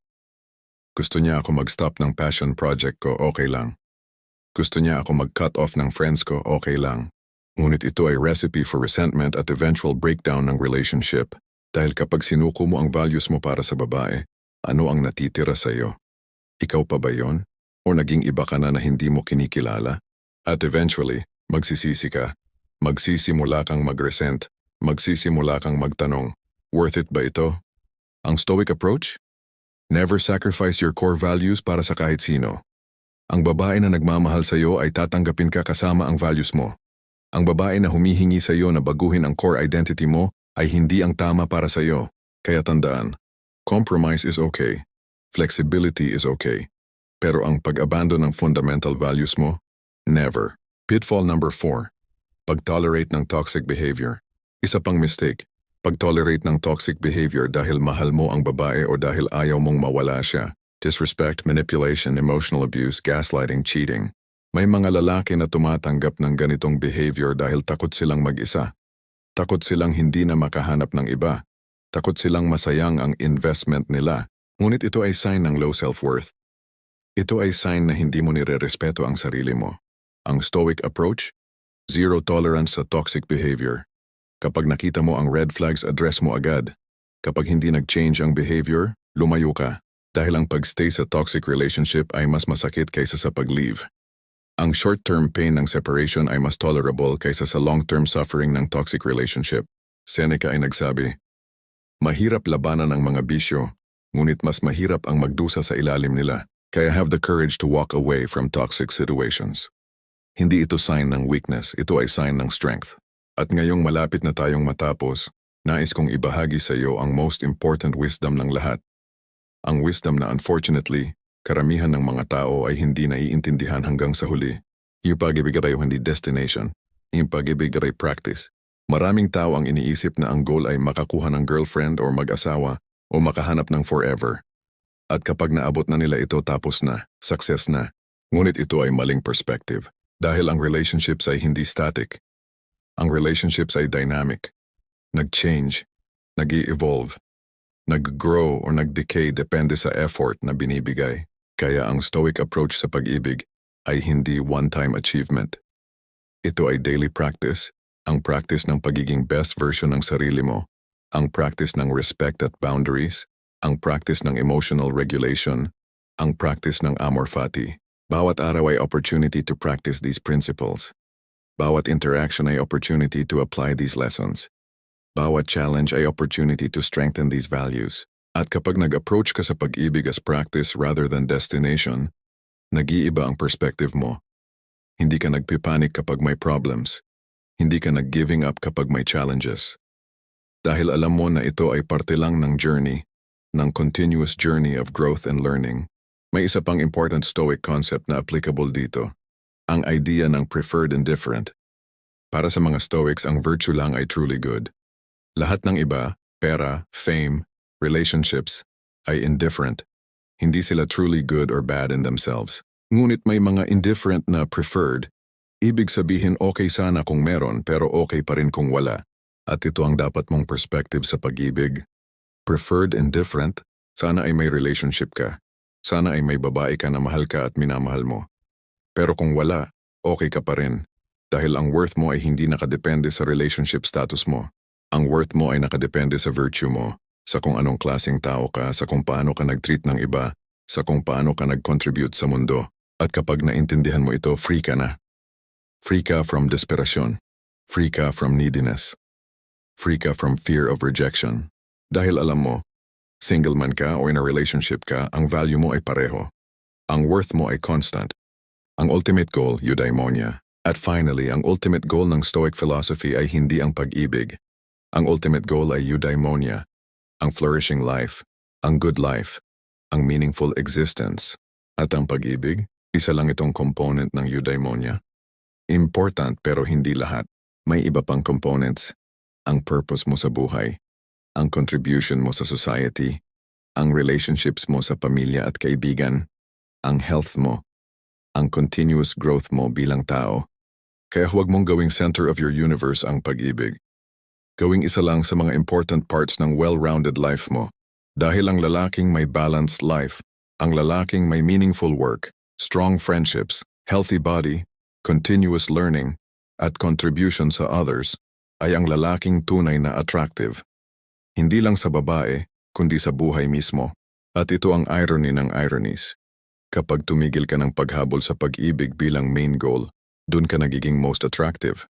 Gusto niya ako mag-stop ng passion project ko, okay lang. Gusto niya ako mag-cut off ng friends ko, okay lang. Ngunit ito ay recipe for resentment at eventual breakdown ng relationship. Dahil kapag sinuko mo ang values mo para sa babae, ano ang natitira sa iyo? Ikaw pa ba yon? O naging iba ka na hindi mo kinikilala? At eventually, magsisisi ka. Magsisimula kang mag-resent. Magsisimula kang magtanong, worth it ba ito? Ang Stoic approach? Never sacrifice your core values para sa kahit sino. Ang babae na nagmamahal sa iyo ay tatanggapin ka kasama ang values mo. Ang babae na humihingi sa iyo na baguhin ang core identity mo ay hindi ang tama para sa iyo. Kaya tandaan, compromise is okay. Flexibility is okay. Pero ang pag-abandon ng fundamental values mo, never. Pitfall number 4. Pag-tolerate ng toxic behavior. Isa pang mistake. Pag-tolerate ng toxic behavior dahil mahal mo ang babae o dahil ayaw mong mawala siya. Disrespect, manipulation, emotional abuse, gaslighting, cheating. May mga lalaki na tumatanggap ng ganitong behavior dahil takot silang mag-isa. Takot silang hindi na makahanap ng iba. Takot silang masayang ang investment nila. Ngunit ito ay sign ng low self-worth. Ito ay sign na hindi mo nire-respeto ang sarili mo. Ang Stoic approach? Zero tolerance sa toxic behavior. Kapag nakita mo ang red flags, address mo agad. Kapag hindi nag-change ang behavior, lumayo ka. Dahil ang pag-stay sa toxic relationship ay mas masakit kaysa sa pag-leave. Ang short-term pain ng separation ay mas tolerable kaysa sa long-term suffering ng toxic relationship. Seneca ay nagsabi, mahirap labanan ang mga bisyo, ngunit mas mahirap ang magdusa sa ilalim nila. Kaya have the courage to walk away from toxic situations. Hindi ito sign ng weakness, ito ay sign ng strength. At ngayong malapit na tayong matapos, nais kong ibahagi sa iyo ang most important wisdom ng lahat. Ang wisdom na unfortunately, karamihan ng mga tao ay hindi naiintindihan hanggang sa huli. Yung pag-ibig ay hindi destination. Yung pag-ibig ay practice. Maraming tao ang iniisip na ang goal ay makakuha ng girlfriend o mag-asawa o makahanap ng forever. At kapag naabot na nila ito tapos na, success na. Ngunit ito ay maling perspective. Dahil ang relationships ay hindi static. Ang relationships ay dynamic. Nag-change, nag-i-evolve, nag-grow o nag-decay depende sa effort na binibigay. Kaya ang Stoic approach sa pag-ibig ay hindi one-time achievement. Ito ay daily practice, ang practice ng pagiging best version ng sarili mo, ang practice ng respect at boundaries, ang practice ng emotional regulation, ang practice ng amor fati. Bawat araw ay opportunity to practice these principles. Bawat interaction ay opportunity to apply these lessons. Bawat challenge ay opportunity to strengthen these values. At kapag nag-approach ka sa pag-ibig as practice rather than destination, nag-iiba ang perspective mo. Hindi ka nagpipanik kapag may problems. Hindi ka nag-giving up kapag may challenges. Dahil alam mo na ito ay parte lang ng journey, ng continuous journey of growth and learning. May isa pang important Stoic concept na applicable dito, ang idea ng preferred indifferent. Para sa mga Stoics, ang virtue lang ay truly good. Lahat ng iba, pera, fame, relationships, ay indifferent. Hindi sila truly good or bad in themselves. Ngunit may mga indifferent na preferred. Ibig sabihin okay sana kung meron pero okay pa rin kung wala. At ito ang dapat mong perspective sa pag-ibig. Preferred indifferent, sana ay may relationship ka. Sana ay may babae ka na mahal ka at minamahal mo. Pero kung wala, okay ka pa rin. Dahil ang worth mo ay hindi nakadepende sa relationship status mo. Ang worth mo ay nakadepende sa virtue mo, sa kung anong klaseng tao ka, sa kung paano ka nag-treat ng iba, sa kung paano ka nag-contribute sa mundo. At kapag naintindihan mo ito, free ka na. Free ka from desperasyon. Free ka from neediness. Free ka from fear of rejection. Dahil alam mo, single man ka o in a relationship ka, ang value mo ay pareho. Ang worth mo ay constant. Ang ultimate goal, eudaimonia. At finally, ang ultimate goal ng Stoic philosophy ay hindi ang pag-ibig. Ang ultimate goal ay eudaimonia, ang flourishing life, ang good life, ang meaningful existence. At ang pag-ibig, isa lang itong component ng eudaimonia. Important pero hindi lahat. May iba pang components. Ang purpose mo sa buhay, ang contribution mo sa society, ang relationships mo sa pamilya at kaibigan, ang health mo, ang continuous growth mo bilang tao. Kaya huwag mong gawing center of your universe ang pag-ibig. Gawing isa lang sa mga important parts ng well-rounded life mo. Dahil ang lalaking may balanced life, ang lalaking may meaningful work, strong friendships, healthy body, continuous learning, at contribution sa others, ay ang lalaking tunay na attractive. Hindi lang sa babae, kundi sa buhay mismo. At ito ang irony ng ironies. Kapag tumigil ka ng paghabol sa pag-ibig bilang main goal, dun ka nagiging most attractive.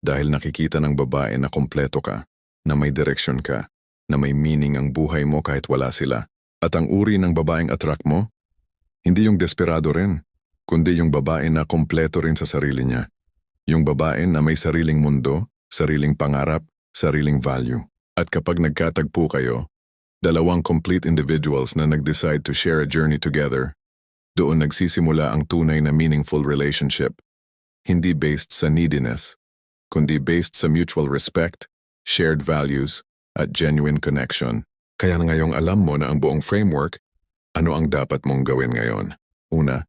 Dahil nakikita ng babae na kompleto ka, na may direksyon ka, na may meaning ang buhay mo kahit wala sila. At ang uri ng babaeng attract mo, hindi yung desperado rin, kundi yung babae na kompleto rin sa sarili niya. Yung babae na may sariling mundo, sariling pangarap, sariling value. At kapag nagkatagpo kayo, dalawang complete individuals na nag-decide to share a journey together, doon nagsisimula ang tunay na meaningful relationship. Hindi based sa neediness, kundi based sa mutual respect, shared values, at genuine connection. Kaya ngayong alam mo na ang buong framework, ano ang dapat mong gawin ngayon? Una,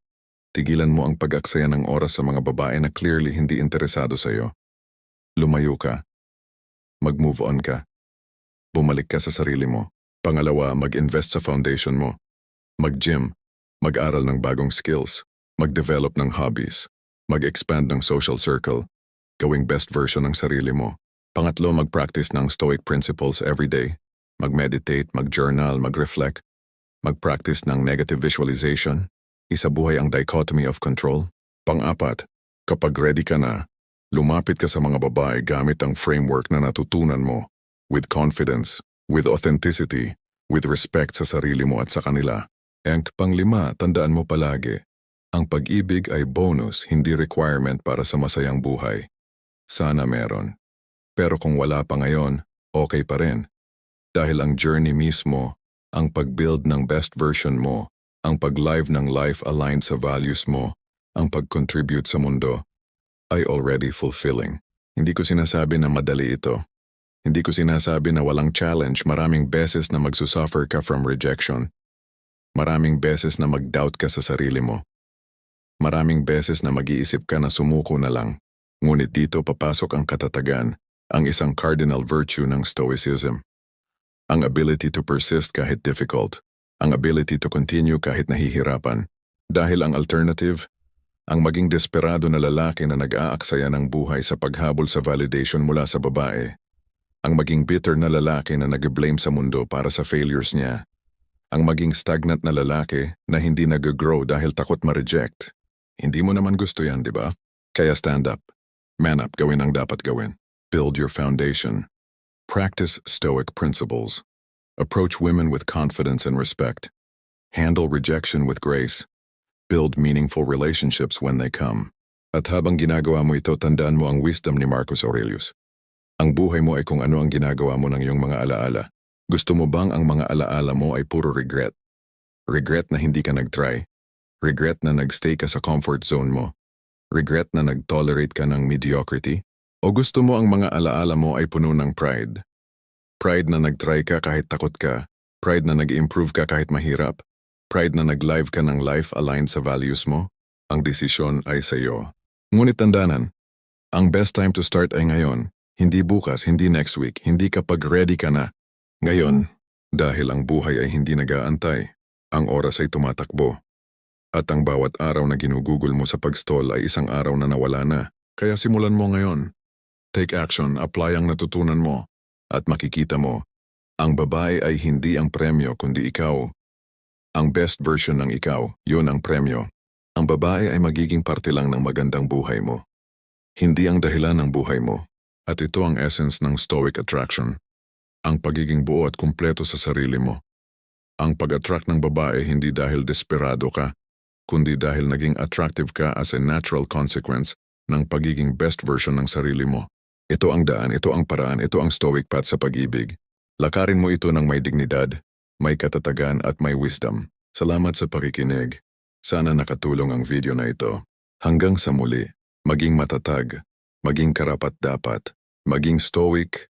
tigilan mo ang pag-aksaya ng oras sa mga babae na clearly hindi interesado sa iyo. Lumayo ka. Mag-move on ka. Bumalik ka sa sarili mo. Pangalawa, mag-invest sa foundation mo. Mag-gym. Mag-aral ng bagong skills. Mag-develop ng hobbies. Mag-expand ng social circle. Gawing best version ng sarili mo. Pangatlo, mag-practice ng Stoic principles every day. Mag-meditate, mag-journal, mag-reflect. Mag-practice ng negative visualization. Isabuhay ang dichotomy of control. Pang-apat, kapag ready ka na, lumapit ka sa mga babae gamit ang framework na natutunan mo. With confidence, with authenticity, with respect sa sarili mo at sa kanila. And pang-lima, tandaan mo palagi, ang pag-ibig ay bonus, hindi requirement para sa masayang buhay. Sana meron. Pero kung wala pa ngayon, okay pa rin. Dahil ang journey mismo, ang pag-build ng best version mo, ang pag-live ng life aligned sa values mo, ang pag-contribute sa mundo, ay already fulfilling. Hindi ko sinasabi na madali ito. Hindi ko sinasabi na walang challenge, maraming beses na magsusuffer ka from rejection. Maraming beses na mag-doubt ka sa sarili mo. Maraming beses na mag-iisip ka na sumuko na lang. Ngunit dito papasok ang katatagan, ang isang cardinal virtue ng Stoicism. Ang ability to persist kahit difficult. Ang ability to continue kahit nahihirapan. Dahil ang alternative, ang maging desperado na lalaki na nag-aaksaya ng buhay sa paghabol sa validation mula sa babae. Ang maging bitter na lalaki na nag-blame sa mundo para sa failures niya. Ang maging stagnant na lalaki na hindi nag-grow dahil takot ma-reject. Hindi mo naman gusto yan, di ba? Kaya stand up. Man up, gawin ang dapat gawin. Build your foundation. Practice Stoic principles. Approach women with confidence and respect. Handle rejection with grace. Build meaningful relationships when they come. At habang ginagawa mo ito, tandaan mo ang wisdom ni Marcus Aurelius. Ang buhay mo ay kung ano ang ginagawa mo ng iyong mga alaala. Gusto mo bang ang mga alaala mo ay puro regret? Regret na hindi ka nag-try. Regret na nag-stay ka sa comfort zone mo. Regret na nag-tolerate ka ng mediocrity. O gusto mo ang mga alaala mo ay puno ng pride? Pride na nag-try ka kahit takot ka. Pride na nag-improve ka kahit mahirap. Pride na nag-live ka ng life aligned sa values mo. Ang desisyon ay sa iyo. Ngunit tandaanan, ang best time to start ay ngayon. Hindi bukas, hindi next week, hindi kapag ready ka na. Ngayon, dahil ang buhay ay hindi nag-aantay, ang oras ay tumatakbo. At ang bawat araw na ginugugol mo sa pag-stall ay isang araw na nawala na. Kaya simulan mo ngayon. Take action, apply ang natutunan mo, at makikita mo, ang babae ay hindi ang premyo kundi ikaw. Ang best version ng ikaw, yun ang premyo. Ang babae ay magiging parte lang ng magandang buhay mo. Hindi ang dahilan ng buhay mo. At ito ang essence ng stoic attraction. Ang pagiging buo at kumpleto sa sarili mo. Ang pag-attract ng babae hindi dahil desperado ka, kundi dahil naging attractive ka as a natural consequence ng pagiging best version ng sarili mo. Ito ang daan, ito ang paraan, ito ang stoic path sa pag-ibig. Lakarin mo ito ng may dignidad, may katatagan at may wisdom. Salamat sa pakikinig. Sana nakatulong ang video na ito. Hanggang sa muli, maging matatag, maging karapat-dapat, maging stoic,